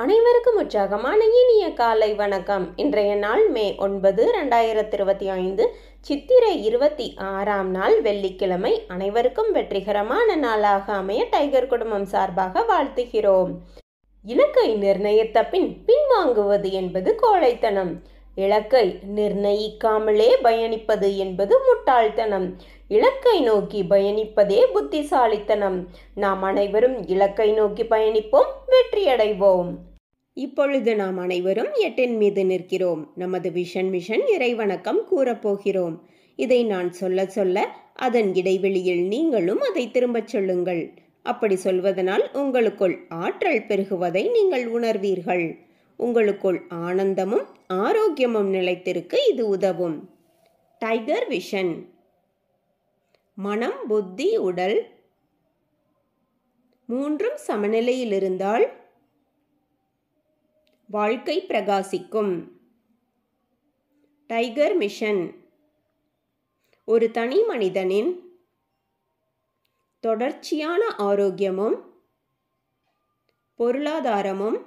அனைவருக்கும் உற்சாகமான இனிய காலை வணக்கம். இன்றைய நாள் மே 9, 2025, சித்திரை 26ஆம் நாள் வெள்ளிக்கிழமை. அனைவருக்கும் வெற்றிகரமான நாளாக அமைய டைகர் குடும்பம் சார்பாக வாழ்த்துகிறோம். இலக்கை நிர்ணயித்த பின் பின்வாங்குவது என்பது கோழைத்தனம். இலக்கை நிர்ணயிக்காமலே பயணிப்பது என்பது முட்டாள்தனம். இலக்கை நோக்கி பயணிப்பதே புத்திசாலித்தனம். நாம் அனைவரும் இலக்கை நோக்கி பயணிப்போம், வெற்றியடைவோம். இப்பொழுது நாம் அனைவரும் 8 மீது நிற்கிறோம். நமது மிஷன் இறைவணக்கம் கூறப்போகிறோம். இதை நான் சொல்ல சொல்ல அதன் இடைவெளியில் நீங்களும் அதை திரும்பச் சொல்லுங்கள். அப்படி சொல்வதனால் உங்களுக்குள் ஆற்றல் பெருகுவதை நீங்கள் உணர்வீர்கள். உங்களுக்குள் ஆனந்தமும் ஆரோக்கியமும் நிலைத்திருக்க இது உதவும். Tiger vision. மனம், புத்தி, உடல் மூன்றும் சமநிலையில் இருந்தால் வாழ்க்கை பிரகாசிக்கும். டைகர் மிஷன் ஒரு தனி மனிதனின் தொடர்ச்சியான ஆரோக்கியமும் பொருளாதாரமும்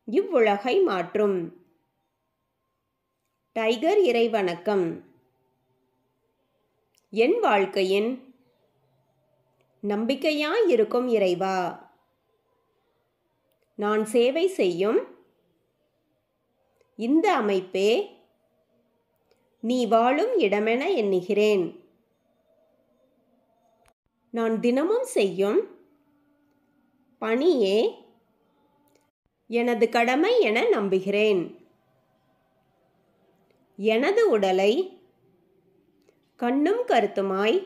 இவ்வுலகை மாற்றும். டைகர் இறைவணக்கம். என் வாழ்க்கையின் நம்பிக்கையாயிருக்கும் இறைவா, நான் சேவை செய்யும் இந்த அமைப்பே நீ வாழும் இடமென எண்ணுகிறேன். நான் தினமும் செய்யும் பணியே எனது கடமை என நம்புகிறேன். எனது உடலை கண்ணும் கருத்துமாய்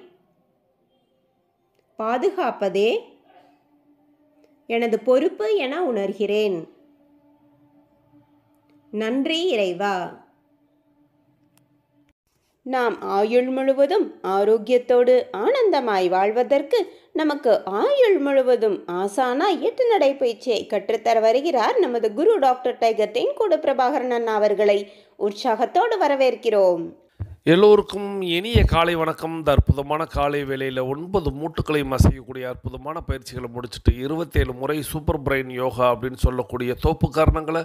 பாதுகாப்பதே எனது பொறுப்பு என உணர்கிறேன். நன்றி இறைவா. நாம் ஆயுள் முழுவதும் ஆரோக்கியத்தோடு ஆனந்தமாய் வாழ்வதற்கு நமக்கு ஆயுள் முழுவதும் ஆசானாய் 8 நடைப்பயிற்சியை கற்றுத்தர வருகிறார் நமது குரு டாக்டர் டைகர் தேன்கூடு பிரபாகரன் அண்ணா அவர்களை உற்சாகத்தோடு வரவேற்கிறோம். எல்லோருக்கும் இனிய காலை வணக்கம். இந்த அற்புதமான காலை வேளையில் 9 மூட்டுக்களையும் அசையக்கூடிய அற்புதமான பயிற்சிகளை முடிச்சுட்டு 27 முறை சூப்பர் பிரெயின் யோகா அப்படின்னு சொல்லக்கூடிய தோப்பு காரணங்களை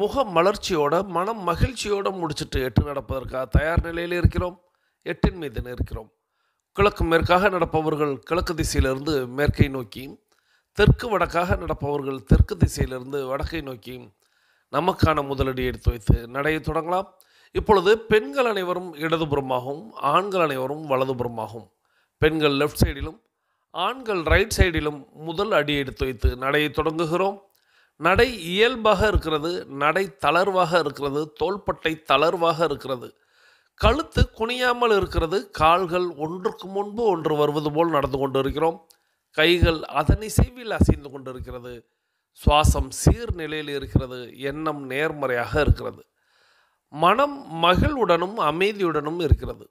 முக மலர்ச்சியோட மனம் மகிழ்ச்சியோடு முடிச்சுட்டு 8 நடப்பதற்காக தயார் நிலையில் இருக்கிறோம். 8 மீது இருக்கிறோம். கிழக்கு மேற்காக நடப்பவர்கள் கிழக்கு திசையிலிருந்து மேற்கை நோக்கியும், தெற்கு வடக்காக நடப்பவர்கள் தெற்கு திசையிலிருந்து வடக்கை நோக்கியும் நமக்கான முதலடி எடுத்து வைத்து நடையை தொடங்கலாம். இப்பொழுது பெண்கள் அனைவரும் இடதுபுறமாகவும் ஆண்கள் அனைவரும் வலதுபுறமாகவும், பெண்கள் லெஃப்ட் சைடிலும் ஆண்கள் ரைட் சைடிலும் முதல் அடி எடுத்து வைத்து நடையை தொடங்குகிறோம். நடை இயல்பாக இருக்கிறது, நடை தளர்வாக இருக்கிறது, தோள்பட்டை தளர்வாக இருக்கிறது, கழுத்து குனியாமல் இருக்கிறது, கால்கள் ஒன்றுக்கு முன்பு ஒன்று வருவது போல் நடந்து கொண்டு இருக்கிறோம். கைகள் அதன் இசைவில் அசைந்து கொண்டு இருக்கிறது. சுவாசம் சீர்நிலையில் இருக்கிறது. எண்ணம் நேர்மறையாக இருக்கிறது. மனம் மகிழ்வுடனும் அமைதியுடனும் இருக்கிறது.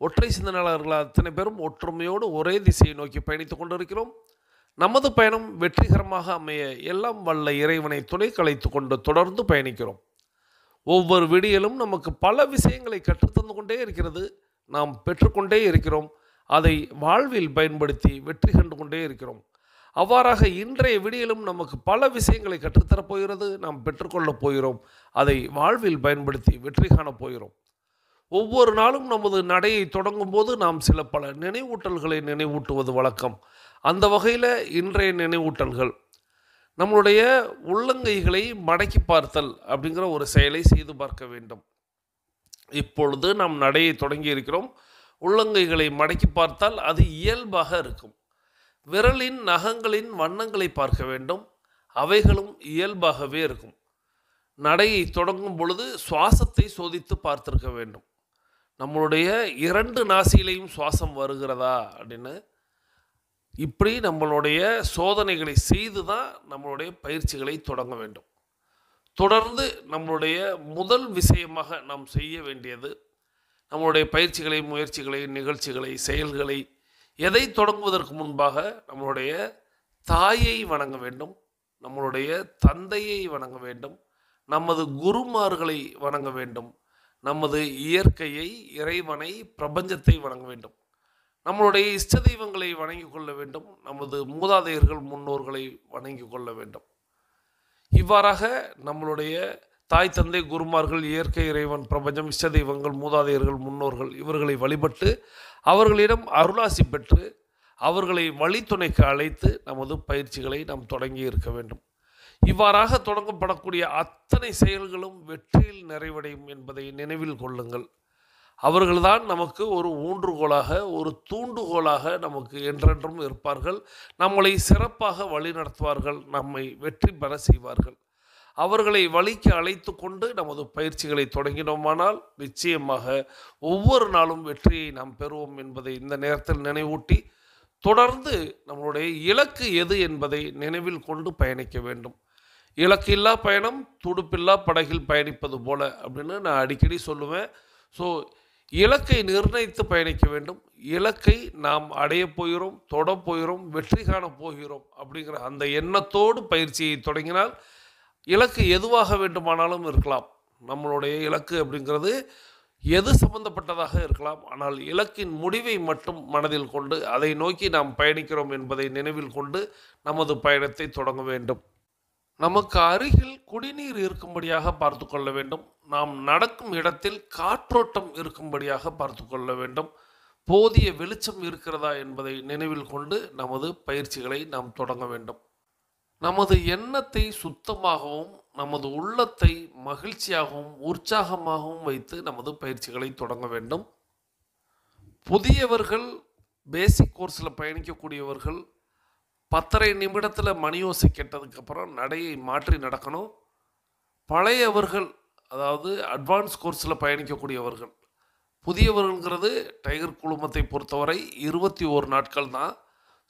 ஒற்றை சிந்தனையாளர்கள் அத்தனை பேரும் ஒற்றுமையோடு ஒரே திசையை நோக்கி பயணித்து கொண்டிருக்கிறோம். நமது பயணம் வெற்றிகரமாக அமைய எல்லாம் வல்ல இறைவனை துணை கலைத்து கொண்டு தொடர்ந்து பயணிக்கிறோம். ஒவ்வொரு விடியலும் நமக்கு பல விஷயங்களை கற்றுத்தந்து கொண்டே இருக்கிறது. நாம் பெற்றுக்கொண்டே இருக்கிறோம். அதை வாழ்வில் பயன்படுத்தி வெற்றி கண்டு கொண்டே இருக்கிறோம். அவ்வாறாக இன்றைய விடியலும் நமக்கு பல விஷயங்களை கற்றுத்தரப் போகிறது. நாம் பெற்றுக்கொள்ளப் போகிறோம். அதை வாழ்வில் பயன்படுத்தி வெற்றி காணப் போகிறோம். ஒவ்வொரு நாளும் நமது நடையை தொடங்கும் போது நாம் சில பல நினைவூட்டல்களை நினைவூட்டுவது வழக்கம். அந்த வகையில் இன்றைய நினைவூட்டல்கள் நம்மளுடைய உள்ளங்கைகளை மடக்கி பார்த்தல் அப்படிங்கிற ஒரு செயலை செய்து பார்க்க வேண்டும். இப்பொழுது நாம் நடையை தொடங்கி இருக்கிறோம். உள்ளங்கைகளை மடக்கி பார்த்தால் அது இயல்பாக இருக்கும். விரலின் நகங்களின் வண்ணங்களை பார்க்க வேண்டும். அவைகளும் இயல்பாகவே இருக்கும். நடையை தொடங்கும் பொழுது சுவாசத்தை சோதித்து பார்த்திருக்க வேண்டும். நம்மளுடைய 2 நாசியிலையும் சுவாசம் வருகிறதா அப்படின்னு இப்படி நம்மளுடைய சோதனைகளை செய்து தான் நம்மளுடைய பயிற்சிகளை தொடங்க வேண்டும். தொடர்ந்து நம்மளுடைய முதல் விஷயமாக நாம் செய்ய வேண்டியது நம்மளுடைய பயிற்சிகளை, முயற்சிகளை, நிகழ்ச்சிகளை, செயல்களை எதை தொடங்குவதற்கு முன்பாக நம்மளுடைய தாயை வணங்க வேண்டும், நம்மளுடைய தந்தையை வணங்க வேண்டும், நமது குருமார்களை வணங்க வேண்டும், நமது இயற்கையை, இறைவனை, பிரபஞ்சத்தை வணங்க வேண்டும். நம்மளுடைய இஷ்ட தெய்வங்களை வணங்கி கொள்ள வேண்டும். நமது மூதாதையர்கள் முன்னோர்களை வணங்கி கொள்ள வேண்டும். இவ்வாறாக நம்மளுடைய தாய் தந்தை குருமார்கள், இயற்கை இறைவன், பிரபஞ்சம், இஷ்ட தெய்வங்கள், மூதாதையர்கள், முன்னோர்கள் இவர்களை வழிபட்டு அவர்களிடம் அருளாசி பெற்று அவர்களை வழித்துணைக்கு அழைத்து நமது பயிற்சிகளை நாம் தொடங்கி இருக்க வேண்டும். இவ்வாறாக தொடங்கப்படக்கூடிய அத்தனை செயல்களும் வெற்றியில் நிறைவடையும் என்பதை நினைவில் கொள்ளுங்கள். அவர்கள்தான் நமக்கு ஒரு ஊன்றுகோலாக, ஒரு தூண்டுகோலாக நமக்கு என்றென்றும் இருப்பார்கள். நம்மளை சிறப்பாக வழிநடத்துவார்கள், நம்மை வெற்றி பெற செய்வார்கள். அவர்களை வழிக்கு அழைத்து கொண்டு நமது பயிற்சிகளை தொடங்கினோமானால் நிச்சயமாக ஒவ்வொரு நாளும் வெற்றியை நாம் பெறுவோம் என்பதை இந்த நேரத்தில் நினைவூட்டி, தொடர்ந்து நம்மளுடைய இலக்கு எது என்பதை நினைவில் கொண்டு பயணிக்க வேண்டும். இலக்கில்லா பயணம் துடுப்பில்லா படகில் பயணிப்பது போல அப்படின்னு நான் அடிக்கடி சொல்லுவேன். ஸோ இலக்கை நிர்ணயித்து பயணிக்க வேண்டும். இலக்கை நாம் அடைய போகிறோம், தொட போகிறோம், வெற்றி காண போகிறோம் அப்படிங்கிற அந்த எண்ணத்தோடு பயிற்சியை தொடங்கினால் இலக்கு எதுவாக வேண்டுமானாலும் இருக்கலாம். நம்மளுடைய இலக்கு அப்படிங்கிறது எது சம்பந்தப்பட்டதாக இருக்கலாம். ஆனால் இலக்கின் முடிவை மட்டும் மனதில் கொண்டு அதை நோக்கி நாம் பயணிக்கிறோம் என்பதை நினைவில் கொண்டு நமது பயணத்தை தொடங்க வேண்டும். நமக்கு அருகில் குடிநீர் இருக்கும்படியாக பார்த்து கொள்ள வேண்டும். நாம் நடக்கும் இடத்தில் காற்றோட்டம் இருக்கும்படியாக பார்த்து கொள்ள வேண்டும். போதிய வெளிச்சம் இருக்கிறதா என்பதை நினைவில் கொண்டு நமது பயிற்சிகளை நாம் தொடங்க வேண்டும். நமது எண்ணத்தை சுத்தமாகவும் நமது உள்ளத்தை மகிழ்ச்சியாகவும் உற்சாகமாகவும் வைத்து நமது பயிற்சிகளை தொடங்க வேண்டும். புதியவர்கள், பேசிக் கோர்ஸில் பயணிக்கக்கூடியவர்கள் 10:30 நிமிடத்தில் மணியோசை கேட்டதுக்கப்புறம் நடையை மாற்றி நடக்கணும். பழையவர்கள், அதாவது அட்வான்ஸ் கோர்ஸில் பயணிக்கக்கூடியவர்கள், புதியவர்கள்ங்கிறது டைகர் குழுமத்தை பொறுத்தவரை 21 நாட்கள் தான்.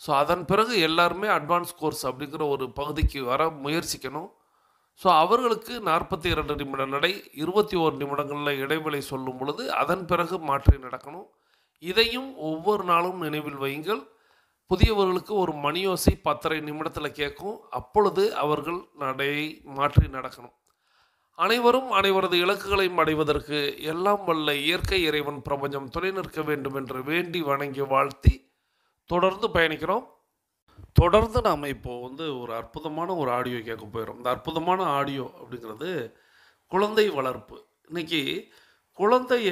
ஸோ அதன் பிறகு எல்லாருமே அட்வான்ஸ் கோர்ஸ் அப்படிங்கிற ஒரு பகுதிக்கு வர முயற்சிக்கணும். ஸோ அவர்களுக்கு 42 நிமிட நடை, 21 நிமிடங்களில் இடைவெளி சொல்லும் பொழுது அதன் பிறகு மாற்றி நடக்கணும். இதையும் ஒவ்வொரு நாளும் நினைவில் வையுங்கள். புதியவர்களுக்கு ஒரு மணியோசை 10:30 நிமிடத்தில் கேட்கும். அப்பொழுது அவர்கள் நடையை மாற்றி நடக்கணும். அனைவரும் அனைவரது இலக்குகளையும் அடைவதற்கு எல்லாம் வல்ல இயற்கை இறைவன் பிரபஞ்சம் துணை நிற்க வேண்டும் என்று வேண்டி வணங்கி வாழ்த்தி தொடர்ந்து பயணிக்கிறோம். தொடர்ந்து நாம் இப்போது ஒரு அற்புதமான ஒரு ஆடியோ கேட்க போயிடும். இந்த அற்புதமான ஆடியோ அப்படிங்கிறது குழந்தை வளர்ப்பு. இன்றைக்கி குழந்தைய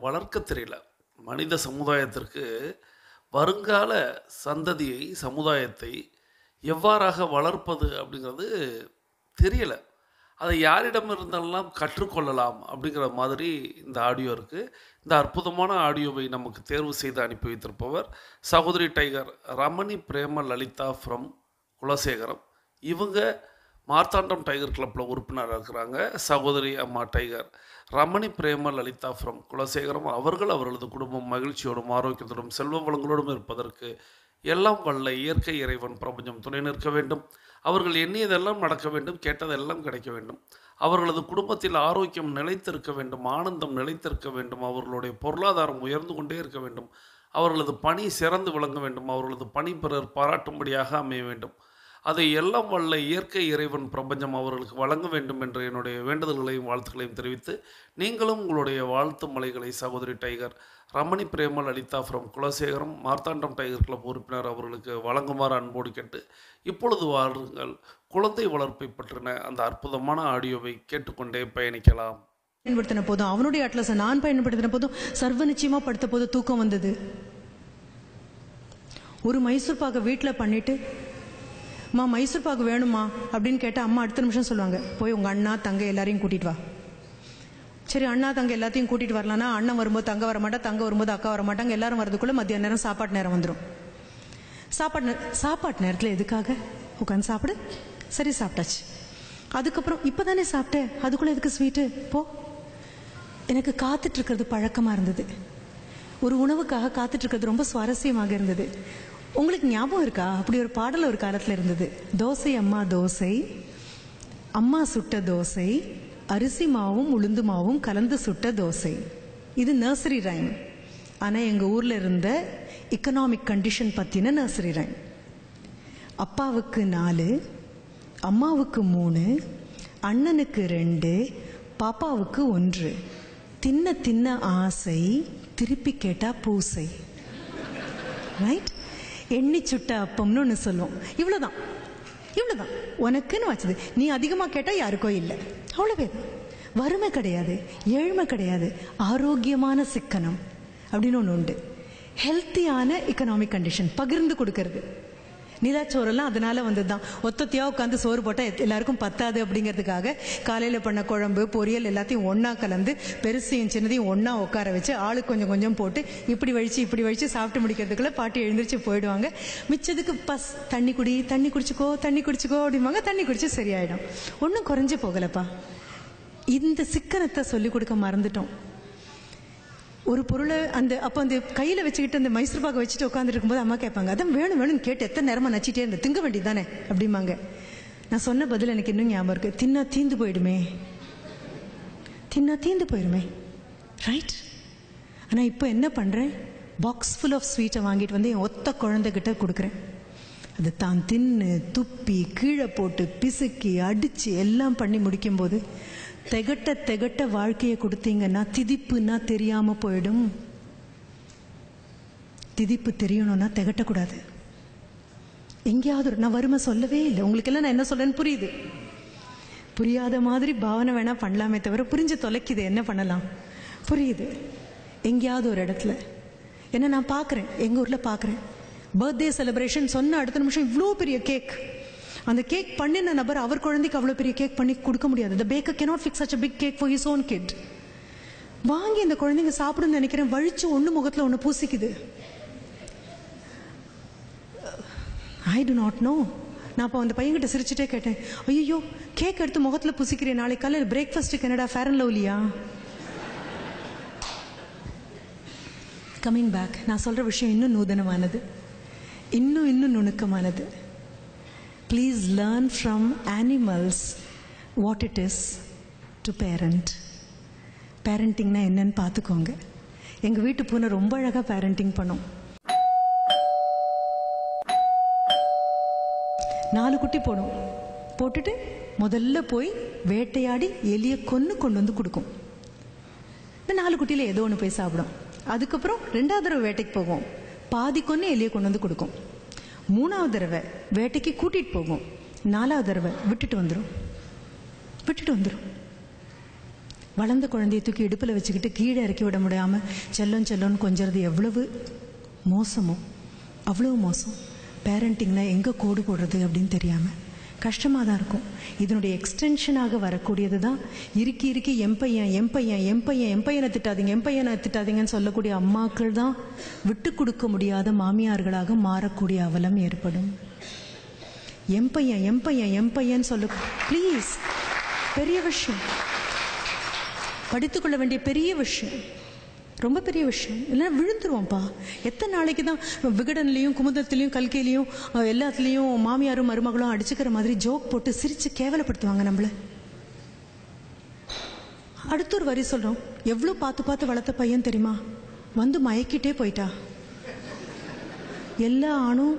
வளர்க்க தெரியல. மனித சமுதாயத்திற்கு வருங்கால சந்ததியை, சமுதாயத்தை எவ்வாறாக வளர்ப்பது அப்படிங்கிறது தெரியலை. அதை யாரிடம் இருந்தாலும் கற்றுக்கொள்ளலாம் அப்படிங்கிற மாதிரி இந்த ஆடியோ இருக்குது. இந்த அற்புதமான ஆடியோவை நமக்கு தேர்வு செய்து அனுப்பி வைத்திருப்பவர் சகோதரி tiger Ramani Prema Lalitha from Kulasekaram. இவங்க மார்த்தாண்டம் டைகர் கிளப்பில் உறுப்பினராக இருக்கிறாங்க. சகோதரி அம்மா tiger Ramani Prema Lalitha from Kulasekaram அவர்கள் அவர்களது குடும்பம் மகிழ்ச்சியோடும் ஆரோக்கியத்தோடும் செல்வ வளங்களோடும் இருப்பதற்கு எல்லாம் வல்ல இயற்கை இறைவன் பிரபஞ்சம் துணை நிற்க வேண்டும். அவர்கள் எண்ணியதெல்லாம் நடக்க வேண்டும், கேட்டதெல்லாம் கிடைக்க வேண்டும். அவர்களது குடும்பத்தில் ஆரோக்கியம் நிலைத்திருக்க வேண்டும், ஆனந்தம் நிலைத்திருக்க வேண்டும். அவர்களுடைய பொருளாதாரம் உயர்ந்து கொண்டே இருக்க வேண்டும். அவர்களது பணி சிறந்து விளங்க வேண்டும். அவர்களது பணி பிறர் பாராட்டும்படியாக அமைய வேண்டும். அதை எல்லாம் வல்ல இயற்கை இறைவன் பிரபஞ்சம் அவர்களுக்கு வழங்க வேண்டும் என்று என்னுடைய வேண்டுதல்களையும் வாழ்த்துக்களையும் தெரிவித்து, நீங்களும் உங்களுடைய வாழ்த்து மலைகளை சகோதரி tiger Ramani Prema Lalitha from Kulasekaram Marthandam tiger club உறுப்பினர் அவர்களுக்கு வழங்குமாறு அன்போடு கேட்டு இப்பொழுது வாருங்கள் குழந்தை வளர்ப்பை பற்றின அந்த அற்புதமான ஆடியோவை கேட்டுக்கொண்டே பயணிக்கலாம். பயன்படுத்தின போதும் அவனுடைய அட்லஸை நான் பயன்படுத்தின போதும் சர்வ நிச்சயமா படுத்த போது தூக்கம் வந்தது. ஒரு மைசூர் பாக்கு வீட்டில் பண்ணிட்டு அம்மா மைசூர் பாக்கு வேணுமா அப்படின்னு கேட்டால் அம்மா அடுத்த நிமிஷம் சொல்லுவாங்க, போய் உங்கள் அண்ணா தங்கை எல்லாரையும் கூட்டிகிட்டு வா. சரி, அண்ணா தங்கை எல்லாத்தையும் கூட்டிகிட்டு வரலான்னா அண்ணன் வரும்போது தங்க வர மாட்டா, தங்க வரும்போது அக்கா வர மாட்டாங்க. எல்லாரும் வரதுக்குள்ளே மத்தியான நேரம் சாப்பாட்டு நேரம் வந்துடும். சாப்பாட்டு நேரத்தில் எதுக்காக உட்காந்து சாப்பிடு? சரி, சாப்பிட்டாச்சு. அதுக்கப்புறம் இப்போ தானே சாப்பிட்டேன், அதுக்குள்ளே எதுக்கு ஸ்வீட்டு? போ. எனக்கு காத்துட்ருக்கிறது பழக்கமாக இருந்தது. ஒரு உணவுக்காக காத்துட்ருக்கிறது ரொம்ப சுவாரஸ்யமாக இருந்தது. உங்களுக்கு ஞாபகம் இருக்கா? அப்படி ஒரு பாடல் ஒரு காலத்தில் இருந்தது. தோசை அம்மா தோசை, அம்மா சுட்ட தோசை, அரிசி மாவும் உளுந்து மாவும் கலந்து சுட்ட தோசை. இது நர்சரி ரைம். ஆனால் எங்கள் ஊரில் இருந்த எக்கனாமிக் கண்டிஷன் பற்றின நர்சரி ரைம். அப்பாவுக்கு 4, அம்மாவுக்கு 3, அண்ணனுக்கு 2, பாப்பாவுக்கு 1. தின்ன தின்ன ஆசை, திருப்பி கேட்டா பூசை. ரைட்? எண்ணி சுட்ட அப்பம்னு ஒன்று சொல்லுவோம். இவ்வளோதான். இவ்வளவுதான் உனக்குன்னு வச்சது. நீ அதிகமா கேட்டா யாருக்கோ இல்லை, அவ்வளவே தான். வறுமை கிடையாது, ஏழ்மை கிடையாது, ஆரோக்கியமான சிக்கனம் அப்படின்னு ஒன்று உண்டு. ஹெல்த்தியான எக்கனாமிக் கண்டிஷன், பகிர்ந்து கொடுக்கறது. நிலாச்சோரெல்லாம் அதனால வந்ததுதான். ஒத்தத்தையா உட்காந்து சோறு போட்டால் எல்லாருக்கும் பத்தாது அப்படிங்கிறதுக்காக காலையில் பண்ண குழம்பு பொரியல் எல்லாத்தையும் ஒன்றா கலந்து பெருசையும் சின்னதையும் ஒன்றா உட்கார வச்சு ஆளுக்கு கொஞ்சம் கொஞ்சம் போட்டு இப்படி வழிச்சு சாப்பிட்டு முடிக்கிறதுக்குள்ள பாட்டி எழுந்திரிச்சு போயிடுவாங்க. மிச்சதுக்கு தண்ணி குடிச்சுக்கோ அப்படிம்பாங்க. தண்ணி குடிச்சு சரியாயிடும். ஒன்றும் குறைஞ்சி போகலப்பா. இந்த சிக்கனத்தை சொல்லிக் கொடுக்க மறந்துட்டோம். ஒரு பொருளை அப்போ அந்த கையில் வச்சுக்கிட்டு அந்த மைசூர் பாக்கை வச்சுட்டு உட்காந்துட்டு இருக்கும்போது அம்மா கேட்பாங்க, அதான் வேணும்னு கேட்டு எத்தனை நேரமாக நச்சிட்டே இருந்த, திங்க வேண்டியது தானே அப்படிம்பாங்க. நான் சொன்ன பதில் எனக்கு இன்னும் ஞாபகம் இருக்கு. தின்னா தீந்து போயிடுமே, ரைட்? ஆனால் இப்போ என்ன பண்ணுறேன், பாக்ஸ் ஃபுல் ஆஃப் ஸ்வீட்டை வாங்கிட்டு வந்து என் ஒத்த குழந்தைகிட்ட கொடுக்குறேன். அது தான் தின்னு துப்பி கீழே போட்டு பிசுக்கி அடித்து எல்லாம் பண்ணி முடிக்கும்போது திகட்ட வாழ்க்கையை கொடுத்தீங்கன்னா திதிப்புன்னா தெரியாம போயிடும். திதிப்பு தெரியணும்னா திகட்டக்கூடாது. எங்கேயாவது நான் வறுமை சொல்லவே இல்லை. உங்களுக்கெல்லாம் நான் என்ன சொல்றேன்னு புரியுது. புரியாத மாதிரி பாவனை வேணா பண்ணலாமே தவிர புரிஞ்சு தொலைக்குது. என்ன பண்ணலாம் புரியுது. எங்கேயாவது ஒரு இடத்துல என்ன நான் பார்க்குறேன், எங்கள் ஊரில் பார்க்குறேன், பர்த்டே செலிப்ரேஷன் சொன்ன அடுத்த நிமிஷம் இவ்வளோ பெரிய கேக். அந்த கேக் பண்ணின நபர் அவர் குழந்தைக்கு அவ்வளோ பெரிய கேக் பண்ணி கொடுக்க முடியாது. The baker cannot fix such a big cake for his own kid. வாங்கி இந்த குழந்தைங்க சாப்பிடுன்னு நினைக்கிறேன், வழிச்சு ஒன்று முகத்தில் ஒன்று பூசிக்குது. I do not know. நான் அப்போ அந்த பையன்கிட்ட சிரிச்சுட்டே கேட்டேன், ஐயோ கேக் எடுத்து முகத்தில் பூசிக்கிறேன், நாளைக்கு காலையில் பிரேக்ஃபாஸ்ட்டுக்கு என்னடா ஃபேர் அண்ட் லவ்லியா? கம்மிங் பேக், நான் சொல்கிற விஷயம் இன்னும் நூதனமானது, இன்னும் நுணுக்கமானது. Please learn from animals what it is to parent. பேரண்டிங்னா என்னன்னு பார்த்துக்கோங்க. எங்கள் வீட்டு பூனை ரொம்ப அழகாக பேரண்டிங் பண்ணும். 4 குட்டி போட்டுட்டு முதல்ல போய் வேட்டையாடி எலியை கொண்டு வந்து கொடுக்கும். இந்த 4 குட்டியில் ஏதோ ஒன்று போய் சாப்பிடும். அதுக்கப்புறம் 2வது தடவை வேட்டைக்கு போகும், பாதி கொன்று எலியை கொண்டு வந்து கொடுக்கும். 3வது தடவை வேட்டைக்கு கூட்டிட்டு போகும், 4வது தடவை விட்டுட்டு வந்துடும். வளர்ந்த குழந்தையை தூக்கி இடுப்பில் வச்சுக்கிட்டு கீழே இறக்கி விட முடியாமல் செல்லோன்னு கொஞ்சறது எவ்வளவு மோசமோ அவ்வளோ மோசம். பேரண்டிங்னா எங்கே கோடு போடுறது அப்படின்னு தெரியாமல் கஷ்டமாக தான் இருக்கும். இதனுடைய எக்ஸ்டென்ஷனாக வரக்கூடியது தான் இறுக்கி என் பையனை திட்டாதீங்கன்னு சொல்லக்கூடிய அம்மாக்கள் தான் விட்டு கொடுக்க முடியாத மாமியார்களாக மாறக்கூடிய அவலம் ஏற்படும். என் பையன் சொல்ல ப்ளீஸ், பெரிய விஷயம், படித்துக்கொள்ள வேண்டிய பெரிய விஷயம், ரொம்ப பெரிய விஷயம். இல்லைன்னா விழுந்துருவோம்ப்பா. எத்தனை நாளைக்கு தான் விகடன்லையும் குமுதத்திலையும் கல்கையிலையும் எல்லாத்துலேயும் மாமியாரும் மருமகளும் அடிச்சுக்கிற மாதிரி ஜோக் போட்டு சிரித்து கேவலப்படுத்துவாங்க நம்மளை. அடுத்த ஒரு வரி சொல்கிறோம், எவ்வளோ பார்த்து வளர்த்த பையன் தெரியுமா, வந்து மயக்கிட்டே போயிட்டா. எல்லா ஆணும்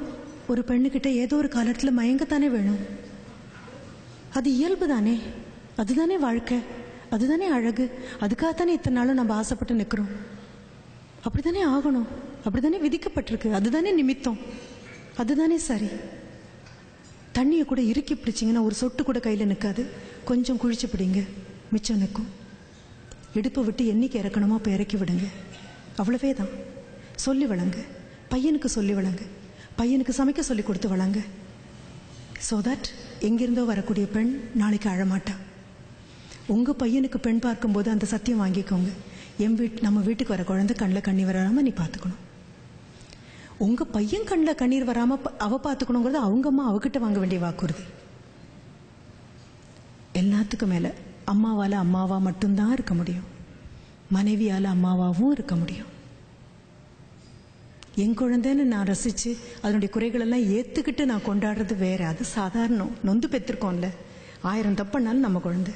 ஒரு பெண்ணுக்கிட்ட ஏதோ ஒரு காலத்தில் மயங்கத்தானே வேணும். அது இயல்பு தானே, அதுதானே வாழ்க்கை, அதுதானே அழகு. அதுக்காகத்தானே இத்தனை நாளும் நம்ம ஆசைப்பட்டு நிற்கிறோம். அப்படித்தானே ஆகணும், அப்படித்தானே விதிக்கப்பட்டிருக்கு, அதுதானே நிமித்தம், அதுதானே சரி. தண்ணியை கூட இறுக்கி பிடிச்சிங்கன்னா ஒரு சொட்டு கூட கையில் நிற்காது. கொஞ்சம் குழிச்சு பிடிங்க, மிச்சம் நிற்கும். இடுப்பை விட்டு என்னைக்கு இறக்கணுமோ அப்போ இறக்கி விடுங்க. அவ்வளவே தான். சொல்லி வளங்க, பையனுக்கு சொல்லி வளங்க, பையனுக்கு சமைக்க சொல்லி கொடுத்து வளங்க. ஸோ தட் எங்கிருந்தோ வரக்கூடிய பெண் நாளைக்கு அழமாட்டா. உங்கள் பையனுக்கு பெண் பார்க்கும்போது அந்த சத்தியம் வாங்கிக்கோங்க, நம்ம வீட்டுக்கு வர குழந்தை கண்ணில் கண்ணீர் வராமல் நீ பார்த்துக்கணும். உங்கள் பையன் கண்ணில் கண்ணீர் வராமல் பார்த்துக்கணுங்கிறது அவங்க அம்மா அவகிட்ட வாங்க வேண்டிய வாக்குறுதி. எல்லாத்துக்கும் மேலே அம்மாவால் அம்மாவா மட்டும்தான் இருக்க முடியும், மனைவியால் அம்மாவாகவும் இருக்க முடியும். என் குழந்தைன்னு நான் ரசித்து அதனுடைய குறைகளெல்லாம் ஏற்றுக்கிட்டு நான் கொண்டாடுறது வேற, அது சாதாரணம். நொந்து பெற்றிருக்கோம்ல, 1000 தப்புனாலும் நம்ம குழந்தை.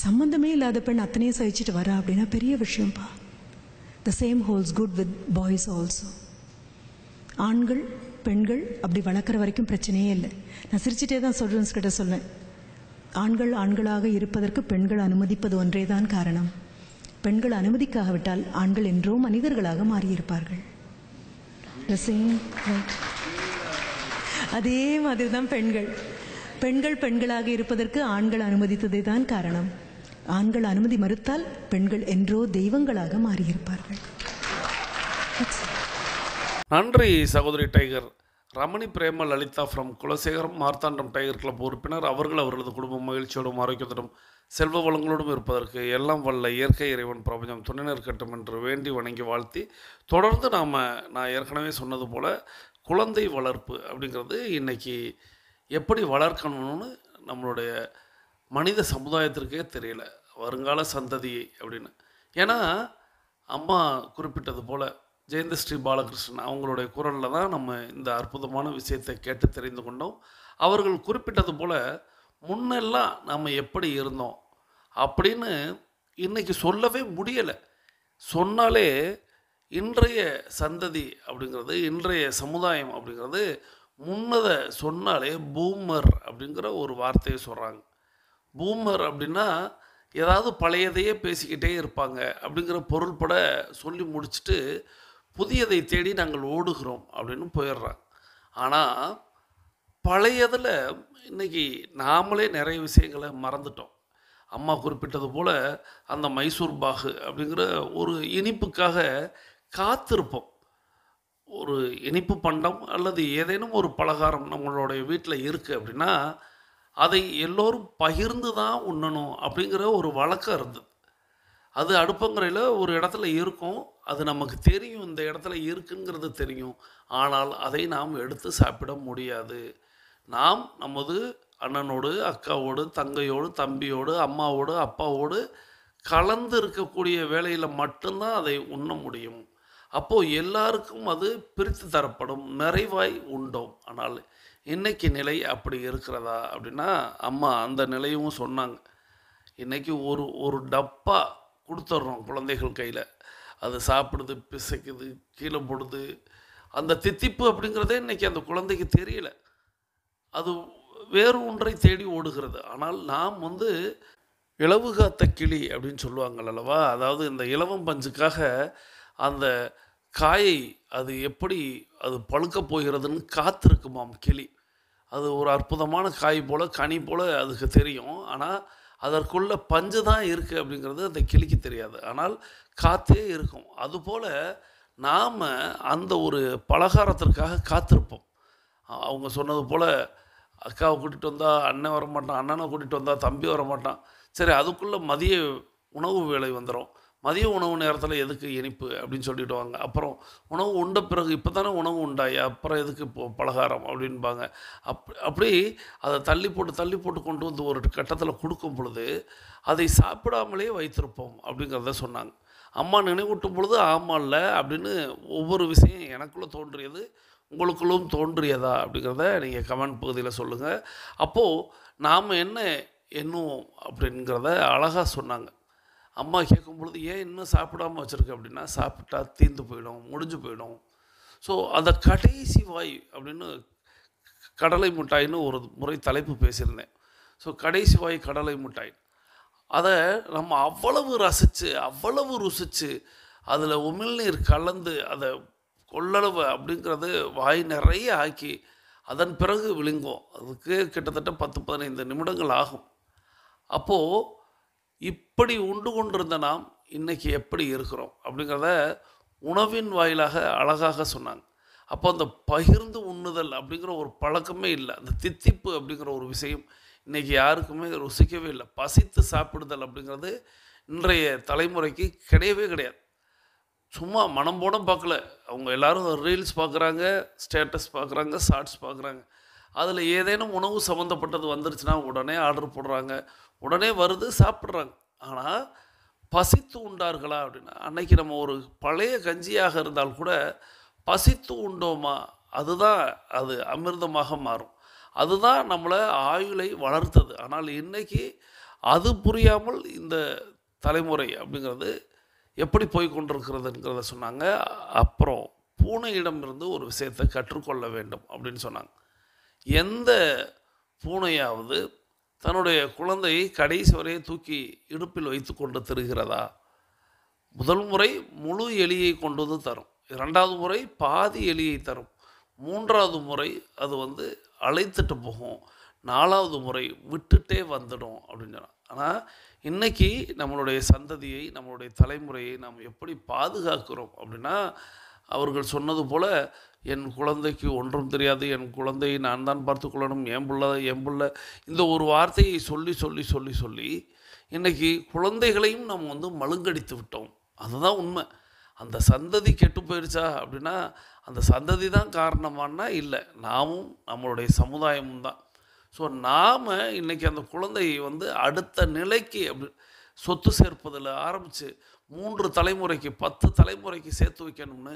சம்பந்தமே இல்லாத பெண் அத்தனையும் சகிச்சுட்டு வரா அப்படின்னா பெரிய விஷயம்ப்பா. The same holds good with boys also. ஆண்கள் பெண்கள் அப்படி வளர்க்குற வரைக்கும் பிரச்சனையே இல்லை. நான் சிரிச்சுட்டே தான் ஸ்டூடெண்ட்ஸ் கிட்ட சொல்வேன், ஆண்கள் ஆண்களாக இருப்பதற்கு பெண்கள் அனுமதிப்பது ஒன்றே தான் காரணம். பெண்கள் அனுமதிக்காவிட்டால் ஆண்கள் என்றோ மனிதர்களாக மாறியிருப்பார்கள். அதே மாதிரி தான் பெண்கள். பெண்கள் பெண்களாக இருப்பதற்கு ஆண்கள் அனுமதித்ததே தான் காரணம். ஆண்கள் அனுமதி மறுத்தால் பெண்கள் என்றோ தெய்வங்களாக மாறியிருப்பார்கள். நன்றி சகோதரி tiger. Ramani Prema Lalitha from Kulasekaram Marthandam tiger club உறுப்பினர். அவர்களது குடும்பம் மகிழ்ச்சியோடும் ஆரோக்கியத்தோடும் செல்வ வளங்களோடும் இருப்பதற்கு எல்லாம் வல்ல இயற்கை இறைவன் பிரபஞ்சம் துணை நிற்கட்டும் என்று வேண்டி வணங்கி வாழ்த்தி, தொடர்ந்து நான் ஏற்கனவே சொன்னது போல் குழந்தை வளர்ப்பு அப்படிங்கிறது இன்றைக்கி எப்படி வளர்க்கணும்னு நம்மளுடைய மனித சமுதாயத்திற்கே தெரியல, வருங்கால சந்ததியை அப்படின்னு. ஏன்னா அம்மா குறிப்பிட்டது போல் ஜெயந்தஸ்ரீ பாலகிருஷ்ணன் அவங்களுடைய குரலில் தான் நம்ம இந்த அற்புதமான விஷயத்தை கேட்டு தெரிந்து கொண்டோம். அவர்கள் குறிப்பிட்டது போல் முன்னெல்லாம் நம்ம எப்படி இருந்தோம் அப்படின்னு இன்றைக்கி சொல்லவே முடியலை. சொன்னாலே இன்றைய சந்ததி அப்படிங்கிறது, இன்றைய சமுதாயம் அப்படிங்கிறது முன்னதை சொன்னாலே பூமர் அப்படிங்கிற ஒரு வார்த்தையை சொல்கிறாங்க. பூமர் அப்படின்னா ஏதாவது பழையதையே பேசிக்கிட்டே இருப்பாங்க அப்படிங்கிற பொருள்பட சொல்லி முடிச்சுட்டு புதியதை தேடி நாங்கள் ஓடுகிறோம் அப்படின்னு போயிடுறாங்க. ஆனால் பழையதில் இன்றைக்கி நாமளே நிறைய விஷயங்களை மறந்துட்டோம். அம்மா குறிப்பிட்டது போல் அந்த மைசூர் பாகு அப்படிங்கிற ஒரு இனிப்புக்காக காத்திருப்போம். ஒரு இனிப்பு பண்டம் அல்லது ஏதேனும் ஒரு பலகாரம் நம்மளுடைய வீட்டில் இருக்குது அப்படின்னா அதை எல்லோரும் பகிர்ந்து தான் உண்ணணும் அப்படிங்கிற ஒரு வழக்கம் இருந்தது. அது அடுப்பங்கரையில் ஒரு இடத்துல இருக்கும், அது நமக்கு தெரியும், இந்த இடத்துல இருக்குங்கிறது தெரியும். ஆனால் அதை நாம் எடுத்து சாப்பிட முடியாது. நாம் நமது அண்ணனோடு, அக்காவோடு, தங்கையோடு, தம்பியோடு, அம்மாவோடு, அப்பாவோடு கலந்து இருக்கக்கூடிய வேளையில் மட்டும்தான் அதை உண்ண முடியும். அப்போது எல்லாருக்கும் அது பிரித்து தரப்படும், நிறைவாய் உண்டோம். ஆனால் இன்றைக்கி நிலை அப்படி இருக்கிறதா அப்படின்னா அம்மா அந்த நிலையும் சொன்னாங்க. இன்றைக்கி ஒரு டப்பா கொடுத்துட்றோம் குழந்தைகள் கையில், அது சாப்பிடுது, பிசைக்குது, கீழே போடுது. அந்த தித்திப்பு அப்படிங்கிறதே இன்றைக்கி அந்த குழந்தைக்கு தெரியல, அது வேறு ஒன்றை தேடி ஓடுகிறது. ஆனால் நாம் இலவு காத்த கிளி அப்படின்னு சொல்லுவாங்கள் அல்லவா, அதாவது இந்த இலவம் பஞ்சுக்காக அந்த காயை அது எப்படி அது பழுக்க போகிறதுன்னு காத்திருக்குமாம் கிளி. அது ஒரு அற்புதமான காய் போல், கனி போல் அதுக்கு தெரியும். ஆனால் அதற்குள்ள பஞ்சு தான் இருக்குது அப்படிங்கிறது அந்த கிளிக்கு தெரியாது. ஆனால் காத்தே இருக்கும். அதுபோல் நாம் அந்த ஒரு பலகாரத்திற்காக காத்திருப்போம். அவங்க சொன்னது போல் அக்காவை கூட்டிகிட்டு வந்தால் அண்ணன் வரமாட்டான், அண்ணனை கூட்டிகிட்டு வந்தால் தம்பி வரமாட்டான். சரி, அதுக்குள்ளே மதிய உணவு வேலை வந்துடும். மதிய உணவு நேரத்தில் எதுக்கு இனிப்பு அப்படின்னு சொல்லிவிடுவாங்க. அப்புறம் உணவு உண்ட பிறகு இப்போ தானே உணவு உண்டாயா, அப்புறம் எதுக்கு இப்போ பலகாரம் அப்படின்பாங்க. அப்படி அதை தள்ளி போட்டு கொண்டு வந்து ஒரு கட்டத்தில் கொடுக்கும் பொழுது அதை சாப்பிடாமலே வைத்திருப்போம் அப்படிங்கிறத சொன்னாங்க. அம்மா நினைவூட்டும் பொழுது ஆமாம் இல்லை அப்படின்னு ஒவ்வொரு விஷயம் எனக்குள்ளே தோன்றியது, உங்களுக்குள்ளும் தோன்றியதா அப்படிங்கிறத நீங்கள் கமெண்ட் பகுதியில் சொல்லுங்கள். அப்போது நாம் என்ன எண்ணுவோம் அப்படிங்கிறத அழகாக சொன்னாங்க. அம்மா கேட்கும் பொழுது ஏன் இன்னும் சாப்பிடாமல் வச்சுருக்க அப்படின்னா, சாப்பிட்டா தீர்ந்து போயிடும், முடிஞ்சு போயிடும். ஸோ அந்த கடைசி வாய் அப்படின்னு கடலை மிட்டாய்னு ஒரு முறை தலைப்பு பேசியிருந்தேன். ஸோ கடைசி வாய் கடலை மிட்டாய், அதை நம்ம அவ்வளவு ரசித்து அவ்வளவு ருசித்து அதில் உமிழ்நீர் கலந்து அதை கொள்ளளவு அப்படிங்கிறது வாய் நிறைய ஆக்கி அதன் பிறகு விழுங்கும். அதுக்கு கிட்டத்தட்ட 10-15 நிமிடங்கள் ஆகும். அப்போது இப்படி உண்டு கொண்டிருந்த நாம் இன்றைக்கி எப்படி இருக்கிறோம் அப்படிங்கிறத உணவின் வாயிலாக அழகாக சொன்னாங்க. அப்போ அந்த பகிர்ந்து உண்ணுதல் அப்படிங்கிற ஒரு பழக்கமே இல்லை. அந்த தித்திப்பு அப்படிங்கிற ஒரு விஷயம் இன்றைக்கி யாருக்குமே ருசிக்கவே இல்லை. பசித்து சாப்பிடுதல் அப்படிங்கிறது இன்றைய தலைமுறைக்கு கிடையவே கிடையாது. சும்மா மனம் போட பார்க்கல, அவங்க எல்லோரும் ரீல்ஸ் பார்க்குறாங்க, ஸ்டேட்டஸ் பார்க்குறாங்க, ஷார்ட்ஸ் பார்க்குறாங்க. அதில் ஏதேனும் உணவு சம்மந்தப்பட்டது வந்துருச்சுன்னா உடனே ஆர்டர் போடுறாங்க, உடனே வருது, சாப்பிட்றாங்க. ஆனால் பசித்து உண்டார்களா அப்படின்னா, அன்னைக்கு நம்ம ஒரு பழைய கஞ்சியாக இருந்தால் கூட பசித்து உண்டோமா, அதுதான் அது அமிர்தமாக மாறும். அதுதான் நம்மளை ஆயுளை வளர்த்தது. ஆனால் இன்றைக்கி அது புரியாமல் இந்த தலைமுறை அப்படிங்கிறது எப்படி போய் கொண்டிருக்கிறதுங்கிறத சொன்னாங்க. அப்புறம் பூனையிடமிருந்து ஒரு விஷயத்தை கற்றுக்கொள்ள வேண்டும் அப்படின்னு சொன்னாங்க. எந்த பூனையாவது தன்னுடைய குழந்தையை கடைசி வரையை தூக்கி இடுப்பில் வைத்து கொண்டு திரிகிறதா? முதல் முறை முழு எலியை கொண்டு வந்து தரும், 2வது முறை பாதி எலியை தரும், 3வது முறை அது அழைத்துட்டு போகும், 4வது முறை விட்டுட்டே வந்துடும் அப்படின்னு சொன்னாங்க. ஆனால் இன்றைக்கி நம்மளுடைய சந்ததியை, நம்மளுடைய தலைமுறையை நாம் எப்படி பாதுகாக்கிறோம் அப்படின்னா, அவர்கள் சொன்னது போல் என் குழந்தைக்கு ஒன்றும் தெரியாது, என் குழந்தையை நான் தான் பார்த்துக்கொள்ளணும், என் புள்ள இந்த ஒரு வார்த்தையை சொல்லி சொல்லி சொல்லி சொல்லி இன்றைக்கி குழந்தைகளையும் நாம் மழுங்கடித்து விட்டோம். அதுதான் உண்மை. அந்த சந்ததி கெட்டு போயிடுச்சா அப்படின்னா அந்த சந்ததி தான் காரணமானா இல்லை, நாமும் நம்மளுடைய சமுதாயமும் தான். ஸோ நாம் இன்றைக்கி அந்த குழந்தையை அடுத்த நிலைக்கு அப்படி சொத்து சேர்ப்பதில் ஆரம்பித்து 3 தலைமுறைக்கு 10 தலைமுறைக்கு சேர்த்து வைக்கணும்னு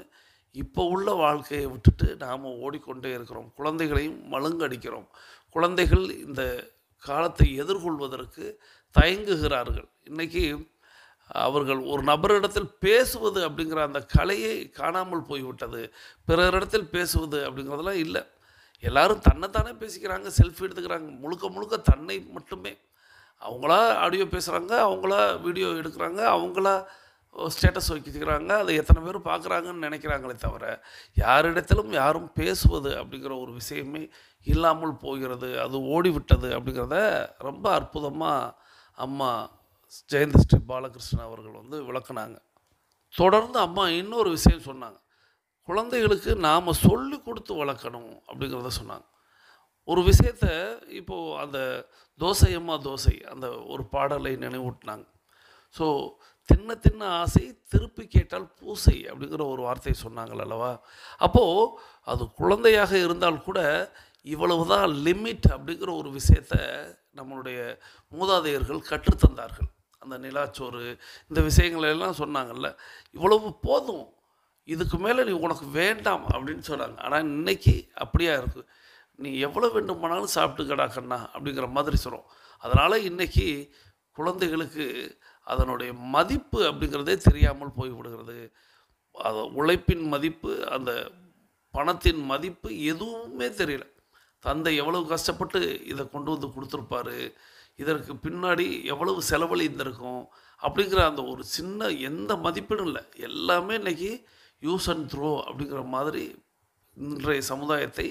இப்போ உள்ள வாழ்க்கையை விட்டுட்டு நாம் ஓடிக்கொண்டே இருக்கிறோம். குழந்தைகளையும் மழுங்கடிக்கிறோம். குழந்தைகள் இந்த காலத்தை எதிர்கொள்வதற்கு தயங்குகிறார்கள். இன்றைக்கி அவர்கள் ஒரு நபரிடத்தில் பேசுவது அப்படிங்கிற அந்த கலையை காணாமல் போய்விட்டது. பிறரிடத்தில் பேசுவது அப்படிங்கிறதெல்லாம் இல்லை. எல்லோரும் தன்னைத்தானே பேசிக்கிறாங்க, செல்ஃபி எடுத்துக்கிறாங்க. முழுக்க முழுக்க தன்னை மட்டுமே. அவங்களா ஆடியோ பேசுகிறாங்க, அவங்களா வீடியோ எடுக்கிறாங்க, அவங்களா ஸ்டேட்டஸ் வைக்கிறாங்க. அதை எத்தனை பேர் பார்க்குறாங்கன்னு நினைக்கிறாங்களே தவிர யாரிடத்திலும் யாரும் பேசுவது அப்படிங்கிற ஒரு விஷயமே இல்லாமல் போகிறது. அது ஓடிவிட்டது அப்படிங்கிறத ரொம்ப அற்புதமாக அம்மா ஜெயந்தி ஸ்ரீ பாலகிருஷ்ணன் அவர்கள் விளக்குனாங்க. தொடர்ந்து அம்மா இன்னொரு விஷயம் சொன்னாங்க. குழந்தைகளுக்கு நாம் சொல்லி கொடுத்து வளர்க்கணும் அப்படிங்கிறத சொன்னாங்க. ஒரு விஷயத்த இப்போது அந்த தோசையம்மா தோசை அந்த ஒரு பாடலை நினைவூட்டினாங்க. ஸோ தின்ன தின்ன ஆசை திருப்பி கேட்டால் பூசை அப்படிங்கிற ஒரு வார்த்தையை சொன்னாங்கள் அல்லவா. அப்போது அது குழந்தையாக இருந்தால் கூட இவ்வளவு தான் லிமிட் அப்படிங்கிற ஒரு விஷயத்தை நம்மளுடைய மூதாதையர்கள் கற்றுத்தந்தார்கள். அந்த நிலாச்சோறு இந்த விஷயங்களெல்லாம் சொன்னாங்கல்ல, இவ்வளவு போதும், இதுக்கு மேலே நீ உனக்கு வேண்டாம் அப்படின்னு சொன்னாங்க. ஆனால் இன்றைக்கி அப்படியா இருக்குது, நீ எவ்வளோ வேண்டுமானாலும் சாப்பிட்டுக்கடா கண்ணா அப்படிங்கிற மாதிரி சொல்கிறோம். அதனால் இன்றைக்கி குழந்தைகளுக்கு அதனுடைய மதிப்பு அப்படிங்கிறதே தெரியாமல் போய்விடுகிறது. அது உழைப்பின் மதிப்பு, அந்த பணத்தின் மதிப்பு எதுவுமே தெரியல. தந்தை எவ்வளவு கஷ்டப்பட்டு இதை கொண்டு கொடுத்துருப்பாரு, இதற்கு பின்னாடி எவ்வளவு செலவழிந்திருக்கும் அப்படிங்கிற அந்த ஒரு சின்ன எந்த மதிப்பீடும் இல்லை. எல்லாமே இன்றைக்கி யூஸ் அண்ட் த்ரோ அப்படிங்கிற மாதிரி இன்றைய சமுதாயத்தை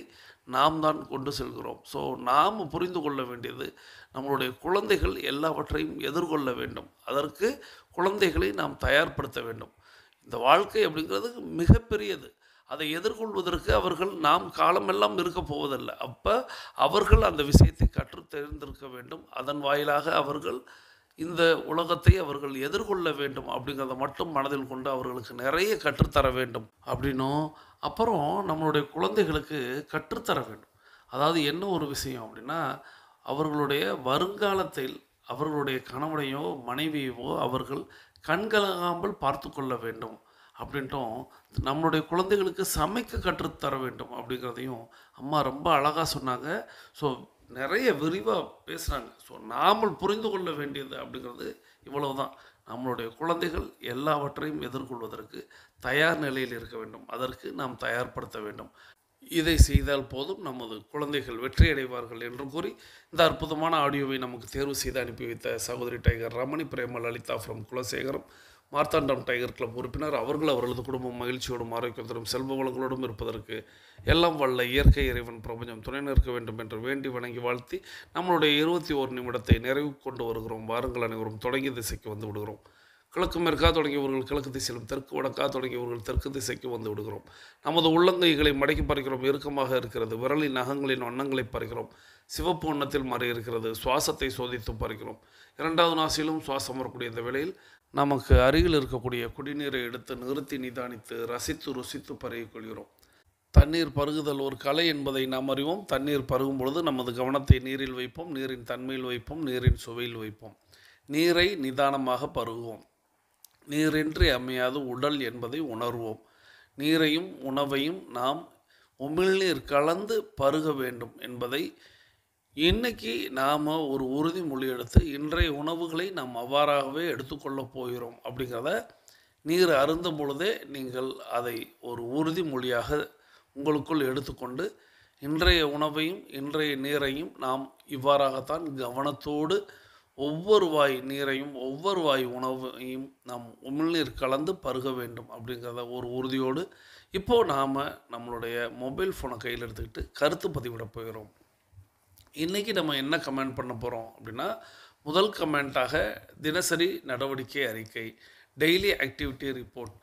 நாம் தான் கொண்டு செல்கிறோம். ஸோ நாம் புரிந்து கொள்ள வேண்டியது, நம்மளுடைய குழந்தைகள் எல்லாவற்றையும் எதிர்கொள்ள வேண்டும். அதற்கு குழந்தைகளை நாம் தயார்படுத்த வேண்டும். இந்த வாழ்க்கை அப்படிங்கிறது மிகப்பெரியது. அதை எதிர்கொள்வதற்கு அவர்கள் நாம் காலமெல்லாம் இருக்க போவதில்லை. அப்போ அவர்கள் அந்த விஷயத்தை கற்று தெரிந்திருக்க வேண்டும். அதன் வாயிலாக அவர்கள் இந்த உலகத்தை அவர்கள் எதிர்கொள்ள வேண்டும் அப்படிங்கிறத மட்டும் மனதில் கொண்டு அவர்களுக்கு நிறைய கற்றுத்தர வேண்டும் அப்படின்னும், அப்புறம் நம்மளுடைய குழந்தைகளுக்கு கற்றுத்தர வேண்டும். அதாவது என்ன ஒரு விஷயம் அப்படின்னா, அவர்களுடைய வருங்காலத்தில் அவர்களுடைய கணவனையோ மனைவியவோ அவர்கள் கண்கலங்காமல் பார்த்து கொள்ள வேண்டும் அப்படின்ட்டும், நம்மளுடைய குழந்தைகளுக்கு சமைக்க கற்றுத்தர வேண்டும் அப்படிங்கிறதையும் அம்மா ரொம்ப அழகாக சொன்னாங்க. ஸோ நிறைய விரிவாக பேசுகிறாங்க. ஸோ நாம் புரிந்து கொள்ள வேண்டியது அப்படிங்கிறது இவ்வளவு தான். நம்மளுடைய குழந்தைகள் எல்லாவற்றையும் எதிர்கொள்வதற்கு தயார் நிலையில் இருக்க வேண்டும். அதற்கு நாம் தயார்படுத்த வேண்டும். இதை செய்தால் போதும், நமது குழந்தைகள் வெற்றியடைவார்கள் என்று கூறி இந்த அற்புதமான ஆடியோவை நமக்கு தேர்வு செய்து அனுப்பி வைத்த சகோதரி tiger Ramani Prema Lalitha from Kulasekaram, Marthandam tiger club உறுப்பினர் அவர்கள் அவர்களது குடும்பம் மகிழ்ச்சியோடும் ஆரோக்கியத்தோடும் செல்வ வளங்களோடும் இருப்பதற்கு எல்லாம் வல்ல இயற்கை இறைவன் பிரபஞ்சம் துணை நிற்க வேண்டும் என்று வேண்டி வணங்கி வாழ்த்தி நம்மளுடைய 21 நிமிடத்தை நிறைவு கொண்டு வருகிறோம். வாருங்கள் அனைவரும் தொடங்கிய திசைக்கு வந்து விடுகிறோம். கிழக்கு மேற்கா தொடங்கியவர்கள் கிழக்கு திசையிலும், தெற்கு வடக்கா தொடங்கியவர்கள் தெற்கு திசைக்கு வந்து விடுகிறோம். நமது உள்ளங்கைகளை மடக்கி பறிக்கிறோம். இறுக்கமாக இருக்கிறது. விரலின் நகங்களின் வண்ணங்களை பறிக்கிறோம். சிவப்பு வண்ணத்தில் மாறி இருக்கிறது. சுவாசத்தை சோதித்து பறிக்கிறோம். 2வது நாசிலும் சுவாசம் வரக்கூடிய இந்த வேளையில் நமக்கு அருகில் இருக்கக்கூடிய குடிநீரை எடுத்து நிறுத்தி நிதானித்து ரசித்து ருசித்து பருகிக் கொள்கிறோம். தண்ணீர் பருகுதல் ஒரு கலை என்பதை நாம் அறிவோம். தண்ணீர் பருகும் பொழுது நமது கவனத்தை நீரில் வைப்போம், நீரின் தன்மையில் வைப்போம், நீரின் சுவையில் வைப்போம். நீரை நிதானமாக பருகுவோம். நீரின்றி அமையாது உடல் என்பதை உணர்வோம். நீரையும் உணவையும் நாம் உமிழ்நீர் கலந்து பருக வேண்டும் என்பதை இன்றைக்கி நாம் ஒரு உறுதிமொழி எடுத்து இன்றைய உணவுகளை நாம் அவ்வாறாகவே எடுத்துக்கொள்ளப் போகிறோம் அப்படிங்கிறத நீர் அருந்தும் பொழுதே நீங்கள் அதை ஒரு உறுதிமொழியாக உங்களுக்குள் எடுத்துக்கொண்டு இன்றைய உணவையும் இன்றைய நீரையும் நாம் இவ்வாறாகத்தான் கவனத்தோடு ஒவ்வொரு வாய் நீரையும் ஒவ்வொரு வாய் உணவையும் நாம் உமிழ்நீர் கலந்து பருக வேண்டும் அப்படிங்கிறத ஒரு உறுதியோடு இப்போது நாம் நம்மளுடைய மொபைல் ஃபோனை கையில் எடுத்துக்கிட்டு கருத்து பதிவிட போகிறோம். இன்றைக்கி நம்ம என்ன கமெண்ட் பண்ண போகிறோம் அப்படின்னா, முதல் கமெண்ட்டாக தினசரி நடவடிக்கை அறிக்கை, டெய்லி ஆக்டிவிட்டி ரிப்போர்ட்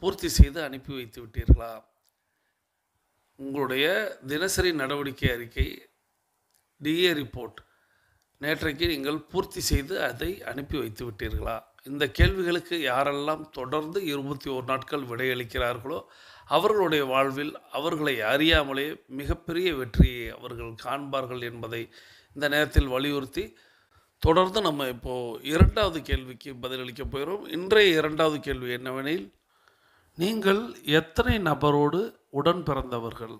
பூர்த்தி செய்து அனுப்பி வைத்து விட்டீர்களா? உங்களுடைய தினசரி நடவடிக்கை அறிக்கை, டிஏ ரிப்போர்ட் நேற்றைக்கு நீங்கள் பூர்த்தி செய்து அதை அனுப்பி வைத்து விட்டீர்களா? இந்த கேள்விகளுக்கு யாரெல்லாம் தொடர்ந்து 21 நாட்கள் விடையளிக்கிறார்களோ அவர்களுடைய வாழ்வில் அவர்களை அறியாமலே மிகப்பெரிய வெற்றியை அவர்கள் காண்பார்கள் என்பதை இந்த நேரத்தில் வலியுறுத்தி, தொடர்ந்து நம்ம இப்போது 2வது கேள்விக்கு பதிலளிக்க போகிறோம். இன்றைய 2வது கேள்வி என்னவெனில், நீங்கள் எத்தனை நபரோடு உடன் பிறந்தவர்கள்?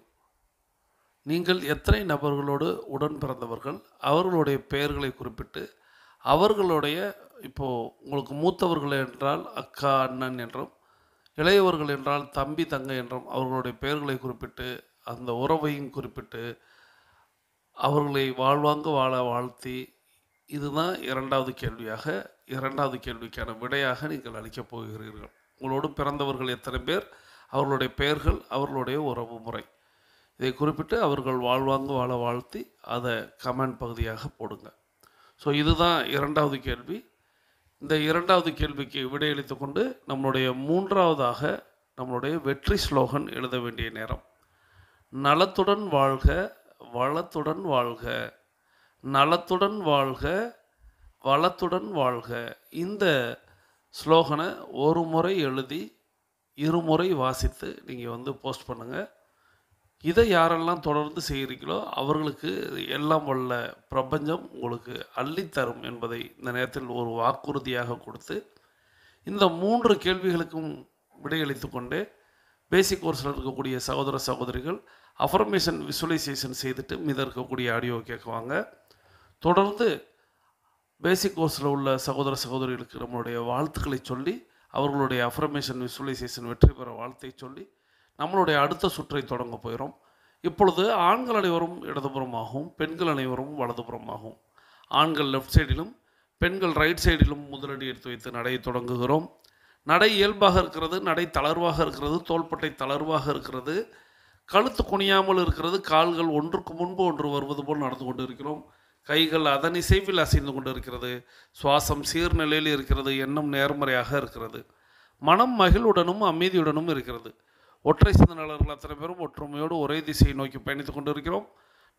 நீங்கள் எத்தனை நபர்களோடு உடன் பிறந்தவர்கள்? அவர்களுடைய பெயர்களை குறிப்பிட்டு, அவர்களுடைய இப்போது உங்களுக்கு மூத்தவர்கள் என்றால் அக்கா அண்ணன் என்றும், இளையவர்கள் என்றால் தம்பி தங்கை என்றும் அவர்களுடைய பெயர்களை குறிப்பிட்டு, அந்த உறவையும் குறிப்பிட்டு, அவர்களை வாழ்வாங்க வாழ வாழ்த்தி, இதுதான் 2வது கேள்வியாக, 2வது கேள்விக்கான விடையாக நீங்கள் அளிக்கப் போகிறீர்கள். உங்களோடு பிறந்தவர்கள் எத்தனை பேர், அவர்களுடைய பெயர்கள், அவர்களுடைய உறவு முறை, இதை குறிப்பிட்டு அவர்கள் வாழ்வாங்க வாழ வாழ்த்தி அதை கமெண்ட் பகுதியாக போடுங்க. ஸோ இதுதான் 2வது கேள்வி. இந்த 2வது கேள்விக்கு விடையளித்து கொண்டு நம்மளுடைய 3வதாக நம்மளுடைய வெற்றி ஸ்லோகன் எழுத வேண்டிய நேரம். நலத்துடன் வாழ்க, வளத்துடன் வாழ்க, நலத்துடன் வாழ்க, வளத்துடன் வாழ்க. இந்த ஸ்லோகனை ஒரு முறை எழுதி 2 முறை வாசித்து நீங்கள் போஸ்ட் பண்ணுங்கள். இதை யாரெல்லாம் தொடர்ந்து செய்கிறீங்களோ அவர்களுக்கு எல்லாம் வல்ல பிரபஞ்சம் உங்களுக்கு அள்ளித்தரும் என்பதை இந்த நேரத்தில் ஒரு வாக்குறுதியாக கொடுத்து, இந்த 3 கேள்விகளுக்கும் விடையளித்து கொண்டே பேசிக் கோர்ஸில் இருக்கக்கூடிய சகோதர சகோதரிகள் அஃபர்மேஷன் விசுவலைசேஷன் செய்துட்டு மீத இருக்கக்கூடிய ஆடியோ கேட்குவாங்க. தொடர்ந்து பேசிக் கோர்ஸில் உள்ள சகோதர சகோதரிகளுக்கு நம்மளுடைய வாழ்த்துக்களை சொல்லி, அவர்களுடைய அஃபர்மேஷன் விசுவலைசேஷன் வெற்றி பெற வாழ்த்தை சொல்லி நம்மளுடைய அடுத்த சுற்றை தொடங்க போகிறோம். இப்பொழுது ஆண்கள் அனைவரும் இடதுபுறமாகவும் பெண்கள் அனைவரும் வலதுபுறமாகவும், ஆண்கள் லெஃப்ட் சைடிலும் பெண்கள் ரைட் சைடிலும் முதலடி எடுத்து வைத்து நடையை தொடங்குகிறோம். நடை இயல்பாக இருக்கிறது, நடை தளர்வாக இருக்கிறது, தோள்பட்டை தளர்வாக இருக்கிறது, கழுத்து குனியாமல் இருக்கிறது, கால்கள் ஒன்றுக்கு முன்பு ஒன்று வருவது போல் நடந்து கொண்டு இருக்கிறோம். கைகள் அதன் இசைவில் அசைந்து கொண்டு இருக்கிறது. சுவாசம் சீர்நிலையில் இருக்கிறது. எண்ணம் நேர்மறையாக இருக்கிறது. மனம் மகிழ்வுடனும் அமைதியுடனும் இருக்கிறது. ஒற்றை சிந்தனையாளர்கள் அத்தனை பேரும் ஒற்றுமையோடு ஒரே திசையை நோக்கி பயணித்து கொண்டு இருக்கிறோம்.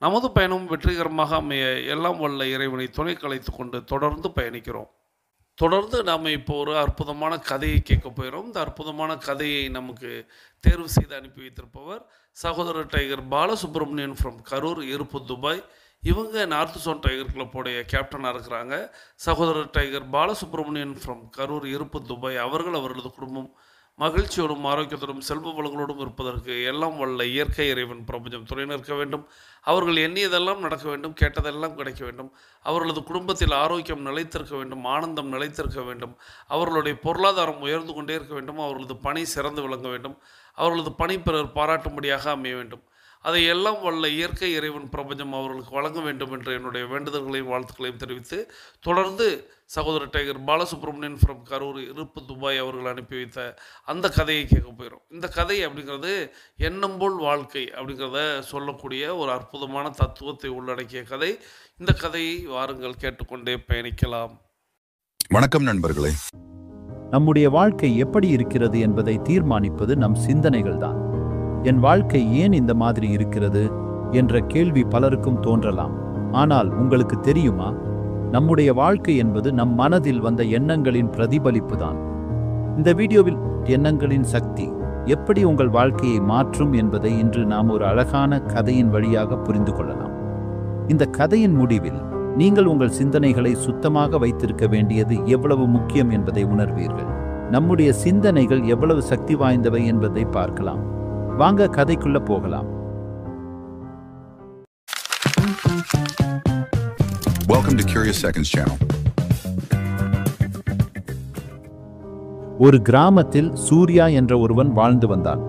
நமது பயணம் வெற்றிகரமாக அமைய எல்லாம் வல்ல இறைவனை துணை கலைத்து கொண்டு தொடர்ந்து பயணிக்கிறோம். தொடர்ந்து நாம் இப்போ ஒரு அற்புதமான கதையை கேட்க போகிறோம். இந்த அற்புதமான கதையை நமக்கு தேர்வு செய்து அனுப்பி வைத்திருப்பவர் சகோதரர் டைகர் பாலசுப்ரமணியன் ஃப்ரம் கரூர், இருப்பு, துபாய். இவங்க நார்த் சோன் டைகர் கிளப்போடைய கேப்டனாக இருக்கிறாங்க. சகோதரர் டைகர் பாலசுப்ரமணியன் ஃப்ரம் கரூர், இருப்பு, துபாய் அவர்கள் அவர்களது குடும்பம் மகிழ்ச்சியோடும் ஆரோக்கியத்தோடும் செல்வ வளங்களோடும் இருப்பதற்கு எல்லாம் வல்ல இயற்கை இறைவன் பிரபஞ்சம் துணை நிற்க வேண்டும். அவர்கள் எண்ணியதெல்லாம் நடக்க வேண்டும், கேட்டதெல்லாம் கிடைக்க வேண்டும். அவர்களது குடும்பத்தில் ஆரோக்கியம் நிலைத்திருக்க வேண்டும், ஆனந்தம் நிலைத்திருக்க வேண்டும். அவர்களுடைய பொருளாதாரம் உயர்ந்து கொண்டே இருக்க வேண்டும். அவர்களது பணி சிறந்து விளங்க வேண்டும். அவர்களது பணி பிறர் பாராட்டும்படியாக அமைய வேண்டும். அதை எல்லாம் வல்ல இயற்கை இறைவன் பிரபஞ்சம் அவர்களுக்கு வழங்க வேண்டும் என்று என்னுடைய வேண்டுதல்களையும் வாழ்த்துக்களையும் தெரிவித்து, தொடர்ந்து சகோதரர் டைகர் பாலசுப்ரமணியன் ஃப்ரம் கரூர், இருப்பு, துபாய் அவர்கள் அனுப்பி வைத்த அந்த கதையை கேட்க போயிடும். இந்த கதை அப்படிங்கிறது எண்ணம் போல் வாழ்க்கை அப்படிங்கிறத சொல்லக்கூடிய ஒரு அற்புதமான தத்துவத்தை உள்ளடக்கிய கதை. இந்த கதையை வாருங்கள் கேட்டுக்கொண்டே பயணிக்கலாம். வணக்கம் நண்பர்களே. நம்முடைய வாழ்க்கை எப்படி இருக்கிறது என்பதை தீர்மானிப்பது நம் சிந்தனைகள் தான். என் வாழ்க்கை ஏன் இந்த மாதிரி இருக்கிறது என்ற கேள்வி பலருக்கும் தோன்றலாம். ஆனால் உங்களுக்கு தெரியுமா, நம்முடைய வாழ்க்கை என்பது நம் மனதில் வந்த எண்ணங்களின் பிரதிபலிப்பு தான். இந்த வீடியோவில் எண்ணங்களின் சக்தி எப்படி உங்கள் வாழ்க்கையை மாற்றும் என்பதை இன்று நாம் ஒரு அழகான கதையின் வழியாக புரிந்து கொள்ளலாம். இந்த கதையின் முடிவில் நீங்கள் உங்கள் சிந்தனைகளை சுத்தமாக வைத்திருக்க வேண்டியது எவ்வளவு முக்கியம் என்பதை உணர்வீர்கள். நம்முடைய சிந்தனைகள் எவ்வளவு சக்தி வாய்ந்தவை என்பதை பார்க்கலாம். வாங்க கதைக்குள்ள போகலாம். Welcome to Curious Seconds channel. ஒரு கிராமத்தில் சூர்யா என்ற ஒருவன் வாழ்ந்து வந்தான்.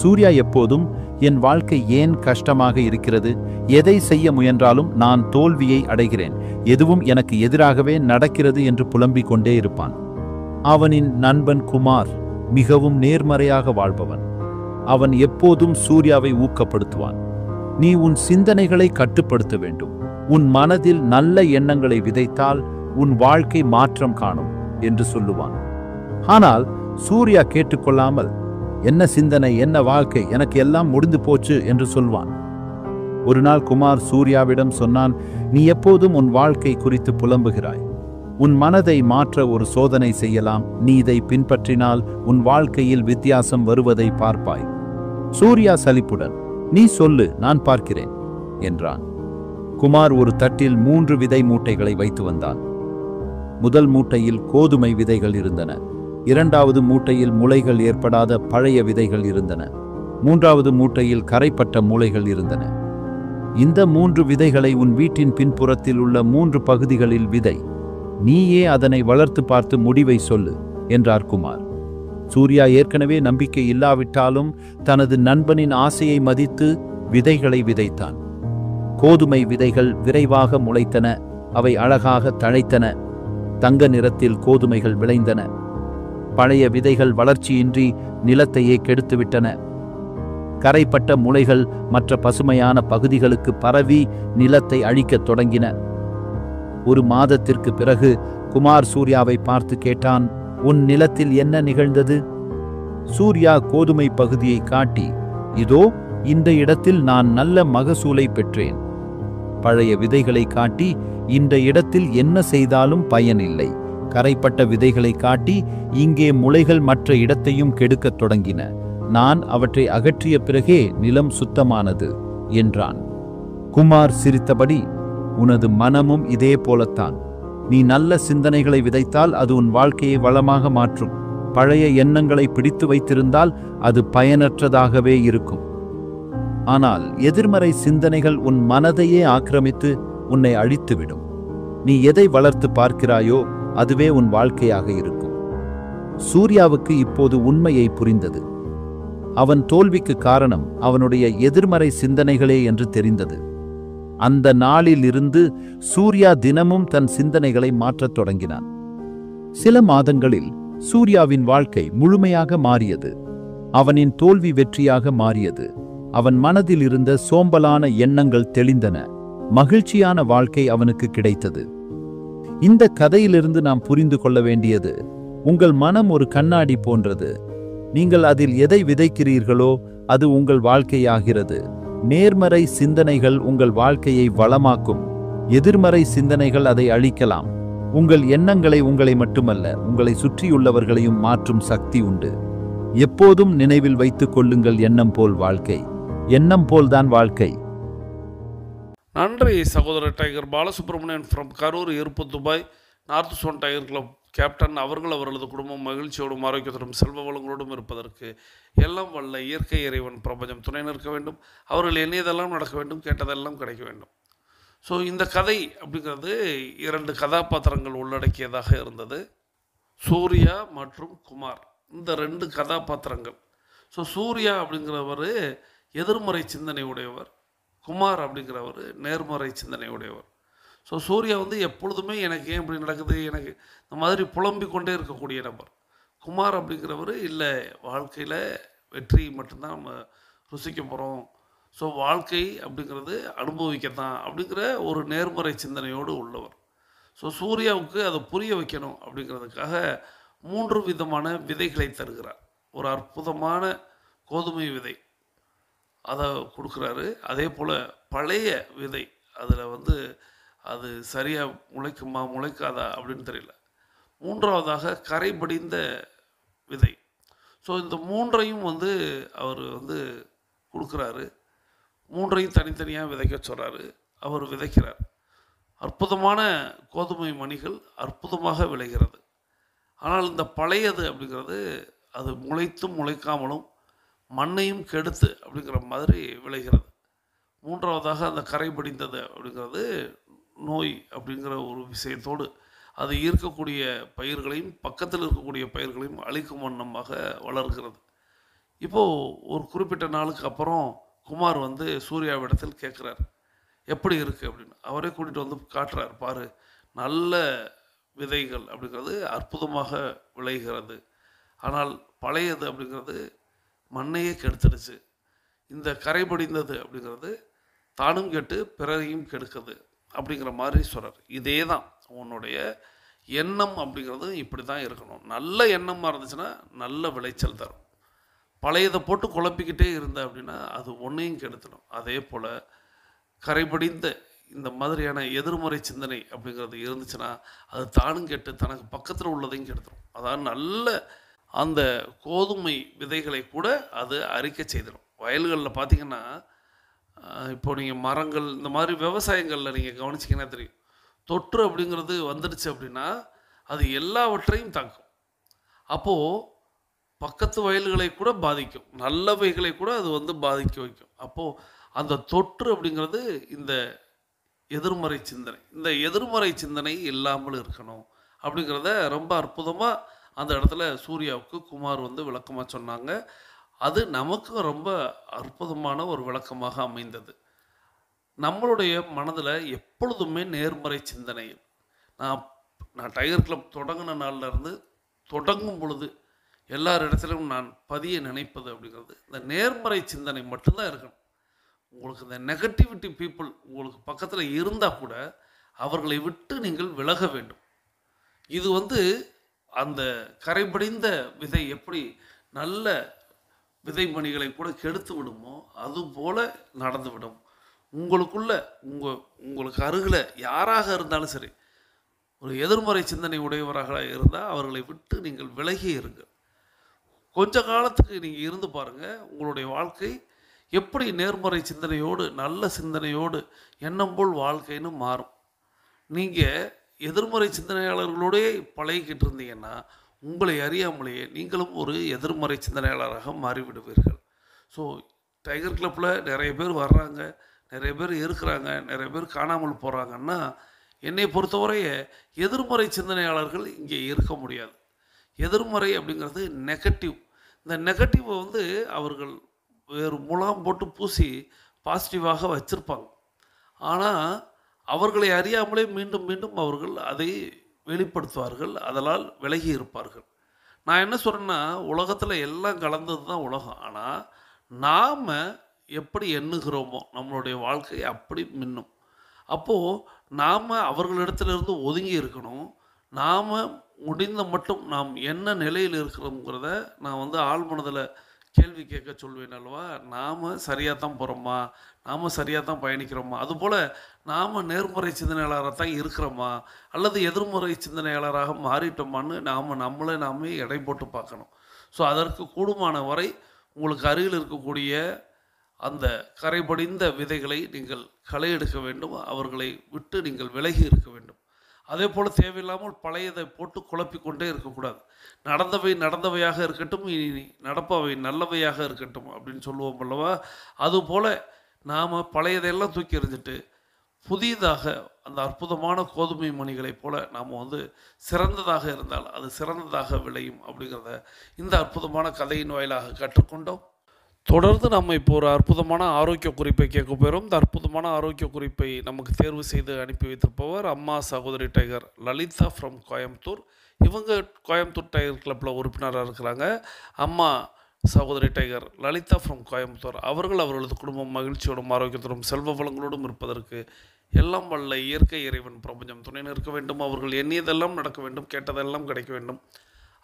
சூர்யா எப்போதும் என் வாழ்க்கை ஏன் கஷ்டமாக இருக்கிறது, எதை செய்ய முயன்றாலும் நான் தோல்வியை அடைகிறேன், எதுவும் எனக்கு எதிராகவே நடக்கிறது என்று புலம்பிக் கொண்டே இருப்பான். அவனின் நண்பன் குமார் மிகவும் நேர்மறையாக வாழ்பவன். அவன் எப்போதும் சூர்யாவை ஊக்கப்படுத்துவான். நீ உன் சிந்தனைகளை கட்டுப்படுத்த வேண்டும். உன் மனதில் நல்ல எண்ணங்களை விதைத்தால் உன் வாழ்க்கை மாற்றம் காணும் என்று சொல்லுவான். ஆனால் சூர்யா கேட்டுக்கொள்ளாமல், என்ன சிந்தனை, என்ன வாழ்க்கை, எனக்கு எல்லாம் முடிந்து போச்சு என்று சொல்வான். ஒரு நாள் குமார் சூர்யாவிடம் சொன்னான், நீ எப்போதும் உன் வாழ்க்கை குறித்து புலம்புகிறாய். உன் மனதை மாற்ற ஒரு சோதனை செய்யலாம். நீ இதை பின்பற்றினால் உன் வாழ்க்கையில் வித்தியாசம் வருவதை பார்ப்பாய். சூர்யா சலிப்புடன், நீ சொல்லு, நான் பார்க்கிறேன் என்றான். குமார் ஒரு தட்டில் 3 விதை மூட்டைகளை வைத்து வந்தான். முதல் மூட்டையில் கோதுமை விதைகள் இருந்தன. 2வது மூட்டையில் முளைகள் ஏற்படாத பழைய விதைகள் இருந்தன. 3வது மூட்டையில் கரைப்பட்ட முளைகள் இருந்தன. இந்த 3 விதைகளை உன் வீட்டின் பின்புறத்தில் உள்ள 3 பகுதிகளில் விதை. நீயே அதனை வளர்த்து பார்த்து முடிவை சொல்லு என்றார் குமார். சூர்யா ஏற்கனவே நம்பிக்கை இல்லாவிட்டாலும் தனது நண்பனின் ஆசையை மதித்து விதைகளை விதைத்தான். கோதுமை விதைகள் விரைவாக முளைத்தன. அவை அழகாக தழைத்தன. தங்க நிறத்தில் கோதுமைகள் விளைந்தன. பழைய விதைகள் வளர்ச்சியின்றி நிலத்தையே கெடுத்துவிட்டன. கரைப்பட்ட முளைகள் மற்ற பசுமையான பகுதிகளுக்கு பரவி நிலத்தை அழிக்கத் தொடங்கின. 1 மாதத்திற்கு பிறகு குமார் சூர்யாவை பார்த்து கேட்டான், உன் நிலத்தில் என்ன நிகழ்ந்தது? சூர்யா கோதுமை பகுதியை காட்டி, இதோ இந்த இடத்தில் நான் நல்ல மகசூலை பெற்றேன். பழைய விதைகளை காட்டி, இந்த இடத்தில் என்ன செய்தாலும் பயனில்லை. கரைப்பட்ட விதைகளை காட்டி, இங்கே முளைகள் மற்ற இடத்தையும் கெடுக்கத் தொடங்கின. நான் அவற்றை அகற்றிய பிறகே நிலம் சுத்தமானது என்றான். குமார் சிரித்தபடி, உனது மனமும் இதே போலத்தான். நீ நல்ல சிந்தனைகளை விதைத்தால் அது உன் வாழ்க்கையை வளமாக மாற்றும். பழைய எண்ணங்களை பிடித்து வைத்திருந்தால் அது பயனற்றதாகவே இருக்கும். ஆனால் எதிர்மறை சிந்தனைகள் உன் மனதையே ஆக்கிரமித்து உன்னை அழித்துவிடும். நீ எதை வளர்த்து பார்க்கிறாயோ அதுவே உன் வாழ்க்கையாக இருக்கும். சூர்யாவுக்கு இப்போது உண்மையை புரிந்தது. அவன் தோல்விக்கு காரணம் அவனுடைய எதிர்மறை சிந்தனைகளே என்று தெரிந்தது. அந்த நாளில் இருந்து சூர்யா தினமும் தன் சிந்தனைகளை மாற்றத் தொடங்கினான். சில மாதங்களில் சூர்யாவின் வாழ்க்கை முழுமையாக மாறியது. அவனின் தோல்வி வெற்றியாக மாறியது. அவன் மனதில் இருந்த சோம்பலான எண்ணங்கள் தெளிந்தன. மகிழ்ச்சியான வாழ்க்கை அவனுக்கு கிடைத்தது. இந்த கதையிலிருந்து நாம் புரிந்து கொள்ள வேண்டியது, உங்கள் மனம் ஒரு கண்ணாடி போன்றது. நீங்கள் அதில் எதை விதைக்கிறீர்களோ அது உங்கள் வாழ்க்கையாகிறது. நேர்மறை சிந்தனைகள் உங்கள் வாழ்க்கையை வளமாக்கும். எதிர்மறை சிந்தனைகள் அதை அழிக்கலாம். உங்கள் எண்ணங்களை உங்களை மட்டுமல்ல, உங்களை சுற்றியுள்ளவர்களையும் மாற்றும் சக்தி உண்டு. எப்போதும் நினைவில் வைத்துக் கொள்ளுங்கள், எண்ணம் போல் வாழ்க்கை. எண்ணம் போல்தான் வாழ்க்கை. நன்றி சகோதரர் டைகர் பாலசுப்ரமணியன் ஃப்ரம் கரூர், இருப்பு, Dubai, north zone tiger club captain அவர்கள் அவர்களது குடும்பம் மகிழ்ச்சியோடும் ஆரோக்கியத்தோடும் செல்வ வளங்களோடும் இருப்பதற்கு எல்லாம் வல்ல இயற்கை இறைவன் பிரபஞ்சம் துணை நிற்க வேண்டும். அவர்கள் எண்ணியதெல்லாம் நடக்க வேண்டும், கேட்டதெல்லாம் கிடைக்க வேண்டும். ஸோ இந்த கதை அப்படிங்கிறது 2 கதாபாத்திரங்கள் உள்ளடக்கியதாக இருந்தது. சூர்யா மற்றும் குமார், இந்த 2 கதாபாத்திரங்கள். ஸோ சூர்யா அப்படிங்கிறவர் எதிர்மறை சிந்தனை உடையவர், குமார் அப்படிங்கிறவர் நேர்மறை சிந்தனை உடையவர். ஸோ சூர்யா எப்பொழுதுமே எனக்கு ஏன் இப்படி நடக்குது, எனக்கு இந்த மாதிரி புலம்பிக் கொண்டே இருக்கக்கூடிய நபர். குமார் அப்படிங்கிறவர் இல்லை, வாழ்க்கையில் வெற்றி மட்டும்தான் நம்ம ருசிக்க போகிறோம், ஸோ வாழ்க்கை அப்படிங்கிறது அனுபவிக்கத்தான் அப்படிங்கிற ஒரு நேர்மறை சிந்தனையோடு உள்ளவர். ஸோ சூர்யாவுக்கு அதை புரிய வைக்கணும் அப்படிங்கிறதுக்காக 3 விதமான விதைகளை தருகிறார். ஒரு அற்புதமான கோதுமை விதை அதை கொடுக்குறாரு. அதே போல் பழைய விதை, அதில் அது சரியாக முளைக்குமா முளைக்காதா அப்படின்னு தெரியல. 3வதாக கரைபடிந்த விதை. ஸோ இந்த 3ஐயும் அவர் கொடுக்குறாரு. 3ஐயும் தனித்தனியாக விதைக்க சொல்கிறாரு. அவர் விதைக்கிறார். அற்புதமான கோதுமை மணிகள் அற்புதமாக விளைகிறது. ஆனால் இந்த பழையது அப்படிங்கிறது அது முளைத்தும் முளைக்காமலும் மண்ணையும் கெடுத்து அப்படிங்கிற மாதிரி விளைகிறது. 3வதாக அந்த கரைபடிந்தது அப்படிங்கிறது நோய் அப்படிங்கிற ஒரு விஷயத்தோடு அது ஈர்க்கக்கூடிய பயிர்களையும் பக்கத்தில் இருக்கக்கூடிய பயிர்களையும் அழிக்கும் வண்ணமாக வளர்கிறது. இப்போது ஒரு குறிப்பிட்ட நாளுக்கு அப்புறம் குமார் சூர்யாவிடத்தில் கேட்குறார், எப்படி இருக்குது அப்படின்னு. அவரே கூட்டிகிட்டு காட்டுறார், பாரு நல்ல விதைகள் அப்படிங்கிறது அற்புதமாக விளைகிறது, ஆனால் பழையது அப்படிங்கிறது மண்ணையே கெடுத்துடுச்சு. இந்த கரைபடிந்தது அப்படிங்கிறது தானும் கெட்டு பிறரையும் கெடுக்குது. அப்படிங்கிற மாதிரி சொல்கிறார். இதே தான் உன்னுடைய எண்ணம் அப்படிங்கிறது இப்படி தான் இருக்கணும். நல்ல எண்ணமாக இருந்துச்சுன்னா நல்ல விளைச்சல் தரும். பழையதை போட்டு குழப்பிக்கிட்டே இருந்த அப்படின்னா அது ஒன்றையும் கெடுத்துடும். அதே போல் கரைபடிந்த இந்த மாதிரியான எதிர்மறை சிந்தனை அப்படிங்கிறது இருந்துச்சுன்னா அது தானும் கெட்டு தனக்கு பக்கத்தில் உள்ளதையும் கெடுத்துடும். அதாவது நல்ல அந்த கோதுமை விதைகளை கூட அது அரிக்க செய்திடும். வயல்களில் பார்த்திங்கன்னா இப்போ நீங்கள் மரங்கள் இந்த மாதிரி விவசாயங்களில் நீங்கள் கவனிச்சிங்கன்னா தெரியும், தொற்று அப்படிங்கிறது வந்துடுச்சு அப்படின்னா அது எல்லாவற்றையும் தாக்கும். அப்போது பக்கத்து வயல்களை கூட பாதிக்கும், நல்லவைகளை கூட அது பாதிக்க வைக்கும். அப்போது அந்த தொற்று அப்படிங்கிறது இந்த எதிர்மறை சிந்தனை. இந்த எதிர்மறை சிந்தனை இல்லாமல் இருக்கணும் அப்படிங்கிறத ரொம்ப அற்புதமாக அந்த இடத்துல சூர்யாவுக்கு குமார் விளக்கமாக சொன்னாங்க. அது நமக்கு ரொம்ப அற்புதமான ஒரு விளக்கமாக அமைந்தது. நம்மளுடைய மனதில் எப்பொழுதுமே நேர்மறை சிந்தனை. நான் டைகர் கிளப் தொடங்கின நாள்லேருந்து தொடங்கும் பொழுது எல்லார் இடத்துலையும் நான் பதிய நினைப்பது அப்படிங்கிறது இந்த நேர்மறை சிந்தனை மட்டும்தான் இருக்கணும். உங்களுக்கு இந்த நெகட்டிவிட்டி பீப்புள் உங்களுக்கு பக்கத்தில் இருந்தால் கூட அவர்களை விட்டு நீங்கள் விலக வேண்டும். இது அந்த கரைபடிந்த விதை எப்படி நல்ல விதைமணிகளை கூட கெடுத்து விடுமோ அதுபோல் நடந்துவிடும். உங்களுக்கு அருகில் யாராக இருந்தாலும் சரி, ஒரு எதிர்மறை சிந்தனை உடையவராக இருந்தால் அவர்களை விட்டு நீங்கள் விலகி இருங்க. கொஞ்ச காலத்துக்கு நீங்கள் இருந்து பாருங்கள், உங்களுடைய வாழ்க்கை எப்படி நேர்மறை சிந்தனையோடு நல்ல சிந்தனையோடு எண்ணம் போல் வாழ்க்கைன்னு மாறும். நீங்கள் எதிர்மறை சிந்தனையாளர்களோடே பழகிக்கிட்டு இருந்தீங்கன்னா உங்களை அறியாமலேயே நீங்களும் ஒரு எதிர்மறை சிந்தனையாளராக மாறிவிடுவீர்கள். ஸோ டைகர் கிளப்பில் நிறைய பேர் வர்றாங்க, நிறைய பேர் இருக்கிறாங்க, நிறைய பேர் காணாமல் போகிறாங்கன்னா என்னை பொறுத்தவரைய எதிர்மறை சிந்தனையாளர்கள் இங்கே இருக்க முடியாது. எதிர்மறை அப்படிங்கிறது நெகட்டிவ். இந்த நெகட்டிவை அவர்கள் வேறு முலாம் போட்டு பூசி பாசிட்டிவாக வச்சுருப்பாங்க. ஆனால் அவர்களை அறியாமலே மீண்டும் மீண்டும் அவர்கள் அதை வெளிப்படுத்துவார்கள், அதனால் விலகி இருப்பார்கள். நான் என்ன சொல்கிறேன்னா, உலகத்தில் எல்லாம் கலந்தது தான் உலகம். ஆனால் நாம் எப்படி எண்ணுகிறோமோ நம்மளுடைய வாழ்க்கை அப்படி மின்னும். அப்போது நாம் அவர்களிடத்துலேருந்து ஒதுங்கி இருக்கணும். நாம் முடிந்த மட்டும் நாம் என்ன நிலையில் இருக்கிறோங்கிறத நான் ஆழ்மனதில் கேள்வி கேட்க சொல்வேன் அல்லவா. நாம் சரியாக தான் போகிறோமா, நாம் சரியாக தான் பயணிக்கிறோமா, அதுபோல் நாம் நேர்முறை சிந்தனையாளராக தான் இருக்கிறோமா அல்லது எதிர்முறை சிந்தனையாளராக மாறிட்டோமான்னு நாமே எடை போட்டு பார்க்கணும். ஸோ அதற்கு கூடுமான வரை உங்களுக்கு அருகில் இருக்கக்கூடிய அந்த கரைபடிந்த விதைகளை நீங்கள் களை எடுக்க வேண்டும், அவர்களை விட்டு நீங்கள் விலகி இருக்க வேண்டும். அதே போல் தேவையில்லாமல் பழையதை போட்டு குழப்பிக்கொண்டே இருக்கக்கூடாது. நடந்தவை நடந்தவையாக இருக்கட்டும், இனி நடப்பவை நல்லவையாக இருக்கட்டும் அப்படின்னு சொல்லுவோம் அல்லவா. அதுபோல் நாம் பழையதையெல்லாம் தூக்கி எறிஞ்சிட்டு புதிதாக அந்த அற்புதமான கோதுமை மணிகளைப் போல் நாம் சிறந்ததாக இருந்தால் அது சிறந்ததாக விளையும் அப்படிங்கிறத இந்த அற்புதமான கதையின் வாயிலாக கற்றுக்கொண்டோம். தொடர்ந்து நம்ம இப்போ ஒரு அற்புதமான ஆரோக்கிய குறிப்பை கேட்க போகிறோம். இந்த அற்புதமான ஆரோக்கிய குறிப்பை நமக்கு தேர்வு செய்து அனுப்பி வைத்திருப்பவர் அம்மா சகோதரி டைகர் லலிதா ஃப்ரம் கோயம்புத்தூர். இவங்க கோயம்புத்தூர் டைகர் கிளப்பில் உறுப்பினராக இருக்கிறாங்க. அம்மா சகோதரி டைகர் லலிதா ஃப்ரம் கோயம்புத்தூர் அவர்களது குடும்பம் மகிழ்ச்சியோடும் ஆரோக்கியத்தோடும் செல்வ வளங்களோடும் இருப்பதற்கு எல்லாம் வல்ல இயற்கை இறைவன் பிரபஞ்சம் துணை நிற்க வேண்டும். அவர்கள் எண்ணியதெல்லாம் நடக்க வேண்டும், கேட்டதெல்லாம் கிடைக்க வேண்டும்.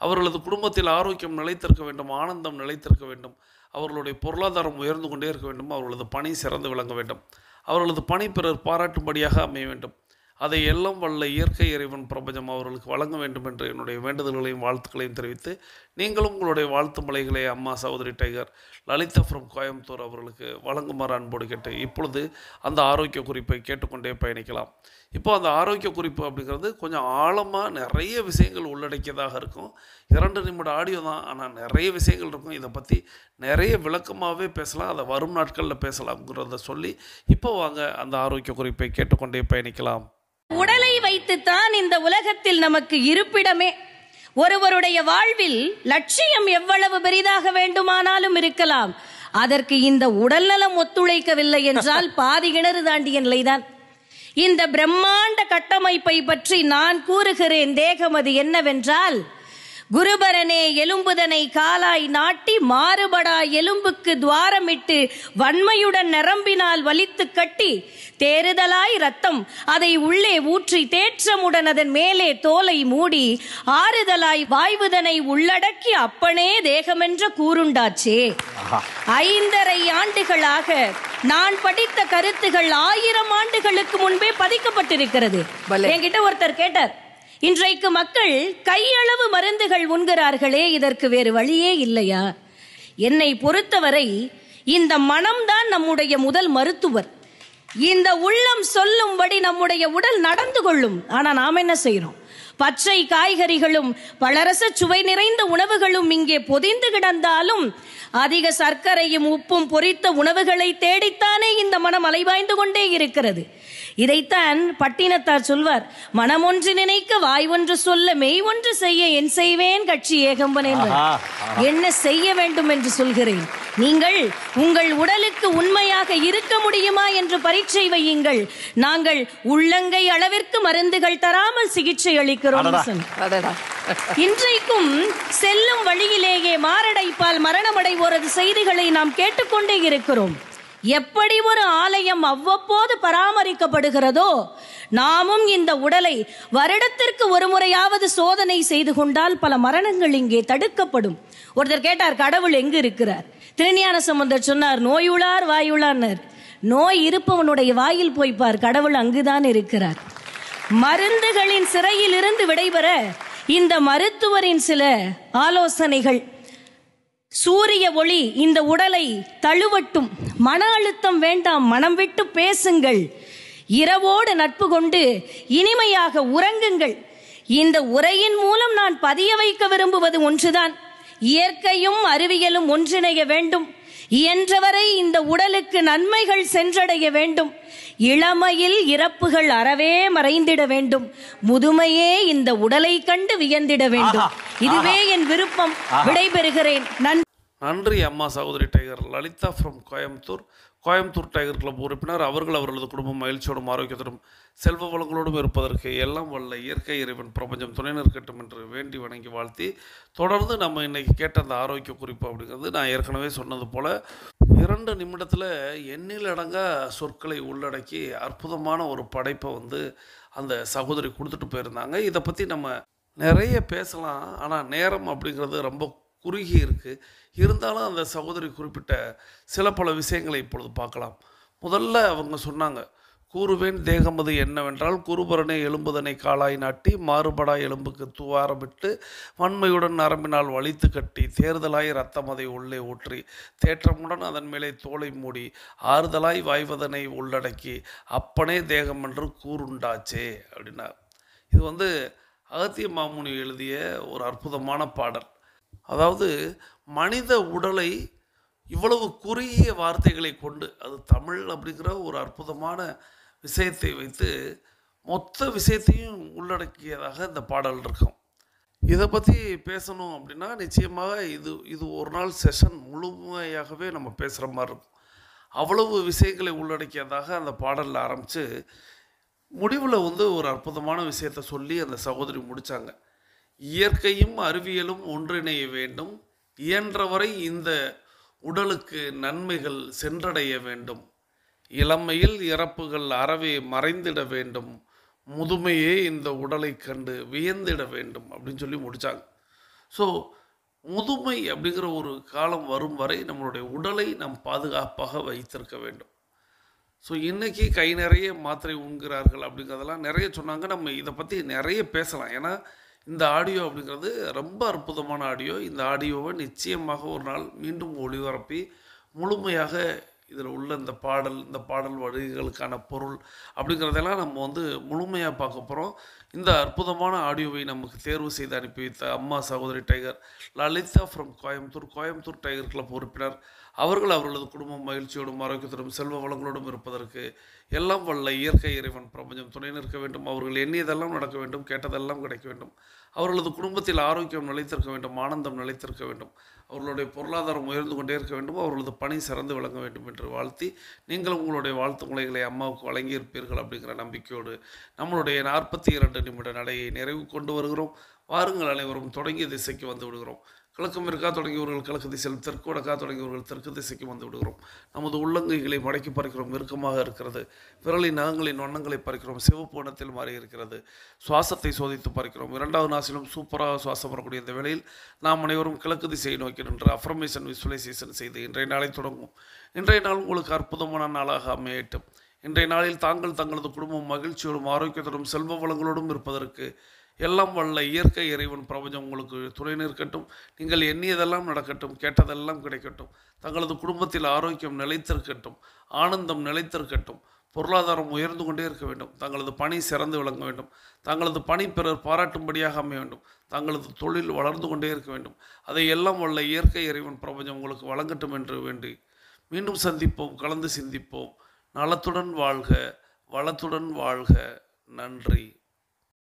அவர்களது குடும்பத்தில் ஆரோக்கியம் நிலைத்திருக்க வேண்டும், ஆனந்தம் நிலைத்திருக்க வேண்டும். அவர்களுடைய பொருளாதாரம் உயர்ந்து கொண்டே இருக்க வேண்டும். அவர்களது பணி சிறந்து விளங்க வேண்டும். அவர்களது பணி பிறர் பாராட்டும்படியாக அமைய வேண்டும். அதை எல்லாம் வல்ல இயற்கை இறைவன் பிரபஞ்சம் அவர்களுக்கு வழங்க வேண்டும் என்று என்னுடைய வேண்டுதல்களையும் வாழ்த்துக்களையும் தெரிவித்து, நீங்களும் உங்களுடைய வாழ்த்து மலைகளை அம்மா சகோதரி டைகர் லலிதா ஃப்ரம் கோயம்புத்தூர் அவர்களுக்கு வழங்குமாறு அன்போடு கேட்டு இப்பொழுது அந்த ஆரோக்கிய குறிப்பை கேட்டுக்கொண்டே பயணிக்கலாம். இப்போ அந்த ஆரோக்கிய குறிப்பு அப்படிங்கிறது கொஞ்சம் ஆழமாக நிறைய விஷயங்கள் உள்ளடக்கியதாக இருக்கும். 2 நிமிட ஆடியோ தான், ஆனால் நிறைய விஷயங்கள் இருக்கும். இதை பற்றி நிறைய விளக்கமாகவே பேசலாம், அதை வரும் நாட்களில் பேசலாம்ங்கிறத சொல்லி இப்போ வாங்க அந்த ஆரோக்கிய குறிப்பை கேட்டுக்கொண்டே பயணிக்கலாம். உடலை வைத்துத்தான் இந்த உலகத்தில் நமக்கு இருப்பிடமே. ஒருவருடைய வாழ்வில் லட்சியம் எவ்வளவு பெரிதாக வேண்டுமானாலும் இருக்கலாம், அதற்கு இந்த உடல்நலம் ஒத்துழைக்கவில்லை என்றால் பாதி கிணறு தாண்டிய நிலைதான். இந்த பிரம்மாண்ட கட்டமைப்பை பற்றி நான் கூறுகிறேன். தேகம் அது என்னவென்றால் குருபரனே எலும்புதனை காலாய் நாட்டி மாறுபடா எலும்புக்கு துவாரமிட்டு வன்மையுடன் நரம்பினால் வலித்து கட்டி தேறுதலாய் ரத்தம் அதை உள்ளே ஊற்றி தேற்றமுடன் அதன் மேலே தோலை மூடி ஆறுதலாய் வாய்வுதனை உள்ளடக்கி அப்பனே தேகமென்ற கூறுண்டாச்சே. 5.5 ஆண்டுகளாக நான் படித்த கருத்துகள் 1000 ஆண்டுகளுக்கு முன்பே பதிக்கப்பட்டிருக்கிறது. என்கிட்ட ஒருத்தர் கேட்டார், இன்றைக்கு மக்கள் கையளவு மருந்துகள் உண்கிறார்களே, இதற்கு வேறு வழியே இல்லையா? என்னை பொறுத்தவரை இந்த மனம்தான் நம்முடைய முதல் மருத்துவர். இந்த உள்ளம் சொல்லும்படி நம்முடைய உடல் நடந்து கொள்ளும். ஆனா நாம் என்ன செய்யறோம்? பச்சை காய்கறிகளும் பலரச சுவை நிறைந்த உணவுகளும் இங்கே பொதிந்து கிடந்தாலும் அதிக சர்க்கரையும் உப்பும் பொரித்த உணவுகளை தேடித்தானே இந்த மனம் அலைவாய்ந்து கொண்டே இருக்கிறது. இதைத்தான் பட்டினத்தார் சொல்வார், மனம் ஒன்று நினைக்க வாய் ஒன்று சொல்ல மெய் ஒன்று செய்ய என் செய்வேன் கட்சி ஏகம்பன் என்று. என்ன செய்ய வேண்டும் என்று சொல்கிறேன். நீங்கள் உங்கள் உடலுக்கு உண்மையாக இருக்க முடியுமா என்று பரீட்சை வையுங்கள். நாங்கள் உள்ளங்கை அளவிற்கு மருந்துகள் தராமல் சிகிச்சை அளிக்கிறோம். இன்றைக்கும் செல்லும் வழியிலேயே மாரடைப்பால் மரணமடைவோரது செய்திகளை நாம் கேட்டுக்கொண்டே இருக்கிறோம். எப்படி ஒரு ஆலயம் அவ்வப்போது பராமரிக்கப்படுகிறதோ, நாமும் இந்த உடலை வருடத்திற்கு ஒரு முறையாவது சோதனை செய்து கொண்டால் பல மரணங்கள் இங்கே தடுக்கப்படும். ஒருத்தர் கேட்டார், கடவுள் எங்கு இருக்கிறார்? திருஞான சம்பந்தர் சொன்னார், நோயுளார் வாயுளார். நோய் இருப்பவனுடைய வாயில் போய்ப்பார், கடவுள் அங்குதான் இருக்கிறார். மருந்துகளின் சிறையில் இருந்து விடைபெற இந்த மருத்துவரின் சில ஆலோசனைகள். சூரிய ஒளி இந்த உடலை தழுவட்டும். மன அழுத்தம் வேண்டாம், மனம் விட்டு பேசுங்கள். இரவோடு நட்பு கொண்டு இனிமையாக உறங்குங்கள். இந்த உரையின் மூலம் நான் பதிய வைக்க விரும்புவது ஒன்றுதான், இயற்கையும் அறிவியலும் ஒன்றிணைய வேண்டும். இயன்றவரை இந்த உடலுக்கு நன்மைகள் சென்றடைய வேண்டும். இளமையில் இறப்புகள் அறவே மறைந்திட வேண்டும். முதுமையே இந்த உடலை கண்டு வியந்திட வேண்டும். இதுவே என் விருப்பம். விடைபெறுகிறேன். நன்றி அம்மா சகோதரி tiger Lalitha from Coimbatore tiger club உறுப்பினர். அவர்களது குடும்பம் மகிழ்ச்சியோடும் ஆரோக்கியத்தோடும் செல்வ வளங்களோடும் இருப்பதற்கு எல்லாம் வல்ல இயற்கை இறைவன் பிரபஞ்சம் துணை நிற்கட்டும் என்று வேண்டி வணங்கி வாழ்த்தி, தொடர்ந்து நம்ம இன்னைக்கு கேட்ட அந்த ஆரோக்கிய குறிப்பு அப்படிங்கிறது நான் ஏற்கனவே சொன்னது போல் 2 நிமிடத்தில் எண்ணிலடங்கா சொற்களை உள்ளடக்கி அற்புதமான ஒரு படைப்பை அந்த சகோதரி கொடுத்துட்டு போயிருந்தாங்க. இதை பற்றி நம்ம நிறைய பேசலாம், ஆனால் நேரம் அப்படிங்கிறது ரொம்ப குறுகி இருக்குது. இருந்தாலும் அந்த சகோதரி குறிப்பிட்ட சில பல விஷயங்களை இப்பொழுது பார்க்கலாம். முதல்ல அவங்க சொன்னாங்க, கூறுவேன் தேகமது என்னவென்றால் குருபரனை எலும்புதனை காலாய் நாட்டி மாறுபடா எலும்புக்கு துவாரமிட்டு வன்மையுடன் நரம்பினால் வலித்து கட்டி தேர்தலாய் ரத்தம் அதை உள்ளே ஊற்றி தேற்றமுடன் அதன் மேலே தோலை மூடி ஆறுதலாய் வாய்வதனை உள்ளடக்கி அப்பனே தேகம் என்று கூறுண்டாச்சே அப்படின்னா. இது அகத்திய மாமுனி எழுதிய ஒரு அற்புதமான பாடல். அதாவது மனித உடலை இவ்வளவு குறுகிய வார்த்தைகளை கொண்டு, அது தமிழ் அப்படிங்கிற ஒரு அற்புதமான விஷயத்தை வைத்து மொத்த விஷயத்தையும் உள்ளடக்கியதாக இந்த பாடல் இருக்கும். இதை பற்றி பேசணும் அப்படின்னா நிச்சயமாக இது ஒரு நாள் செஷன் முழுமையாகவே நம்ம பேசுகிற மாதிரி இருக்கும். அவ்வளவு விஷயங்களை உள்ளடக்கியதாக அந்த பாடலில் ஆரம்பித்து முடிவில் ஒரு அற்புதமான விஷயத்தை சொல்லி அந்த சகோதரி முடித்தாங்க. இயற்கையும் அறிவியலும் ஒன்றிணைய வேண்டும். இயன்றவரை இந்த உடலுக்கு நன்மைகள் சென்றடைய வேண்டும். இளமையில் இறப்புகள் அறவே மறைந்திட வேண்டும். முதுமையே இந்த உடலை கண்டு வியந்திட வேண்டும் அப்படின்னு சொல்லி முடித்தாங்க. ஸோ முதுமை அப்படிங்கிற ஒரு காலம் வரும் வரை நம்மளுடைய உடலை நாம் பாதுகாப்பாக வைத்திருக்க வேண்டும். ஸோ இன்றைக்கி கை நிறைய மாத்திரை உண்கிறார்கள் அப்படிங்கிறதெல்லாம் நிறைய சொன்னாங்க. நம்ம இதை பற்றி நிறைய பேசலாம். ஏன்னா இந்த ஆடியோ அப்படிங்கிறது ரொம்ப அற்புதமான ஆடியோ. இந்த ஆடியோவை நிச்சயமாக ஒரு நாள் மீண்டும் ஒளிபரப்பி முழுமையாக இதில் உள்ள இந்த பாடல் வரிகளுக்கான பொருள் அப்படிங்கிறதெல்லாம் நம்ம முழுமையாக பார்க்க போகிறோம். இந்த அற்புதமான ஆடியோவை நமக்கு தேர்வு செய்து அனுப்பி வைத்த அம்மா சகோதரி tiger Lalitha from Coimbatore tiger club உறுப்பினர். அவர்களது குடும்பம் மகிழ்ச்சியோடும் ஆரோக்கியத்தோடும் செல்வ வளங்களோடும் இருப்பதற்கு எல்லாம் வல்ல இயற்கை இறைவன் பிரபஞ்சம் துணை நிற்க வேண்டும். அவர்கள் எண்ணியதெல்லாம் நடக்க வேண்டும், கேட்டதெல்லாம் கிடைக்க வேண்டும். அவர்களது குடும்பத்தில் ஆரோக்கியம் நிலைத்திருக்க வேண்டும், ஆனந்தம் நிலைத்திருக்க வேண்டும். அவர்களுடைய பொருளாதாரம் உயர்ந்து கொண்டே இருக்க வேண்டும். அவர்களது பணி சிறந்து விளங்க வேண்டும் என்று வாழ்த்தி, நீங்களும் உங்களுடைய வாழ்த்து முறைகளை அம்மாவுக்கு வழங்கியிருப்பீர்கள் அப்படிங்கிற நம்பிக்கையோடு நம்மளுடைய 42 நிமிட நடையை நிறைவு கொண்டு வருகிறோம். வாருங்கள் அனைவரும் தொடங்கிய திசைக்கு வந்து விடுகிறோம். கிழக்கு மேற்கா தொடங்கியவர்கள் கிழக்கு திசையில், தெற்கு வடக்கா தொடங்கியவர்கள் தெற்கு திசைக்கு வந்து விடுகிறோம். நமது உள்ளங்கைகளை மடக்கி பறிக்கிறோம், இறுக்கமாக இருக்கிறது. விரலின் நகங்களின் வண்ணங்களை பறிக்கிறோம், சிவப்பு வண்ணத்தில் மாறி இருக்கிறது. சுவாசத்தை சோதித்து பறிக்கிறோம். 2வது நாசிலும் சூப்பராக சுவாசம் வரக்கூடிய இந்த வேளையில் நாம் அனைவரும் கிழக்கு திசையை நோக்கி நின்று அஃபர்மேஷன் விசுவலைசேஷன் செய்து இன்றைய நாளை தொடங்கும். இன்றைய நாள் உங்களுக்கு அற்புதமான நாளாக அமையட்டும். இன்றைய நாளில் தாங்கள் தங்களது குடும்பம் மகிழ்ச்சியோடும் ஆரோக்கியத்தோடும் செல்வ வளங்களோடும் இருப்பதற்கு எல்லாம் வல்ல இயற்கை இறைவன் பிரபஞ்சம் உங்களுக்கு துணை நிற்கட்டும். நீங்கள் எண்ணியதெல்லாம் நடக்கட்டும், கேட்டதெல்லாம் கிடைக்கட்டும். தங்களது குடும்பத்தில் ஆரோக்கியம் நிலைத்திருக்கட்டும், ஆனந்தம் நிலைத்திருக்கட்டும், பொருளாதாரம் உயர்ந்து கொண்டே இருக்க வேண்டும். தங்களது பணி சிறந்து விளங்க வேண்டும். தங்களது பணி பிறர் பாராட்டும்படியாக அமைய வேண்டும். தங்களது தொழில் வளர்ந்து கொண்டே இருக்க வேண்டும். அதை எல்லாம் வல்ல இயற்கை இறைவன் பிரபஞ்சம் உங்களுக்கு வழங்கட்டும் என்று வேண்டி மீண்டும் சந்திப்போம், கலந்து சிந்திப்போம். நலத்துடன் வாழ்க, வளத்துடன் வாழ்க. நன்றி.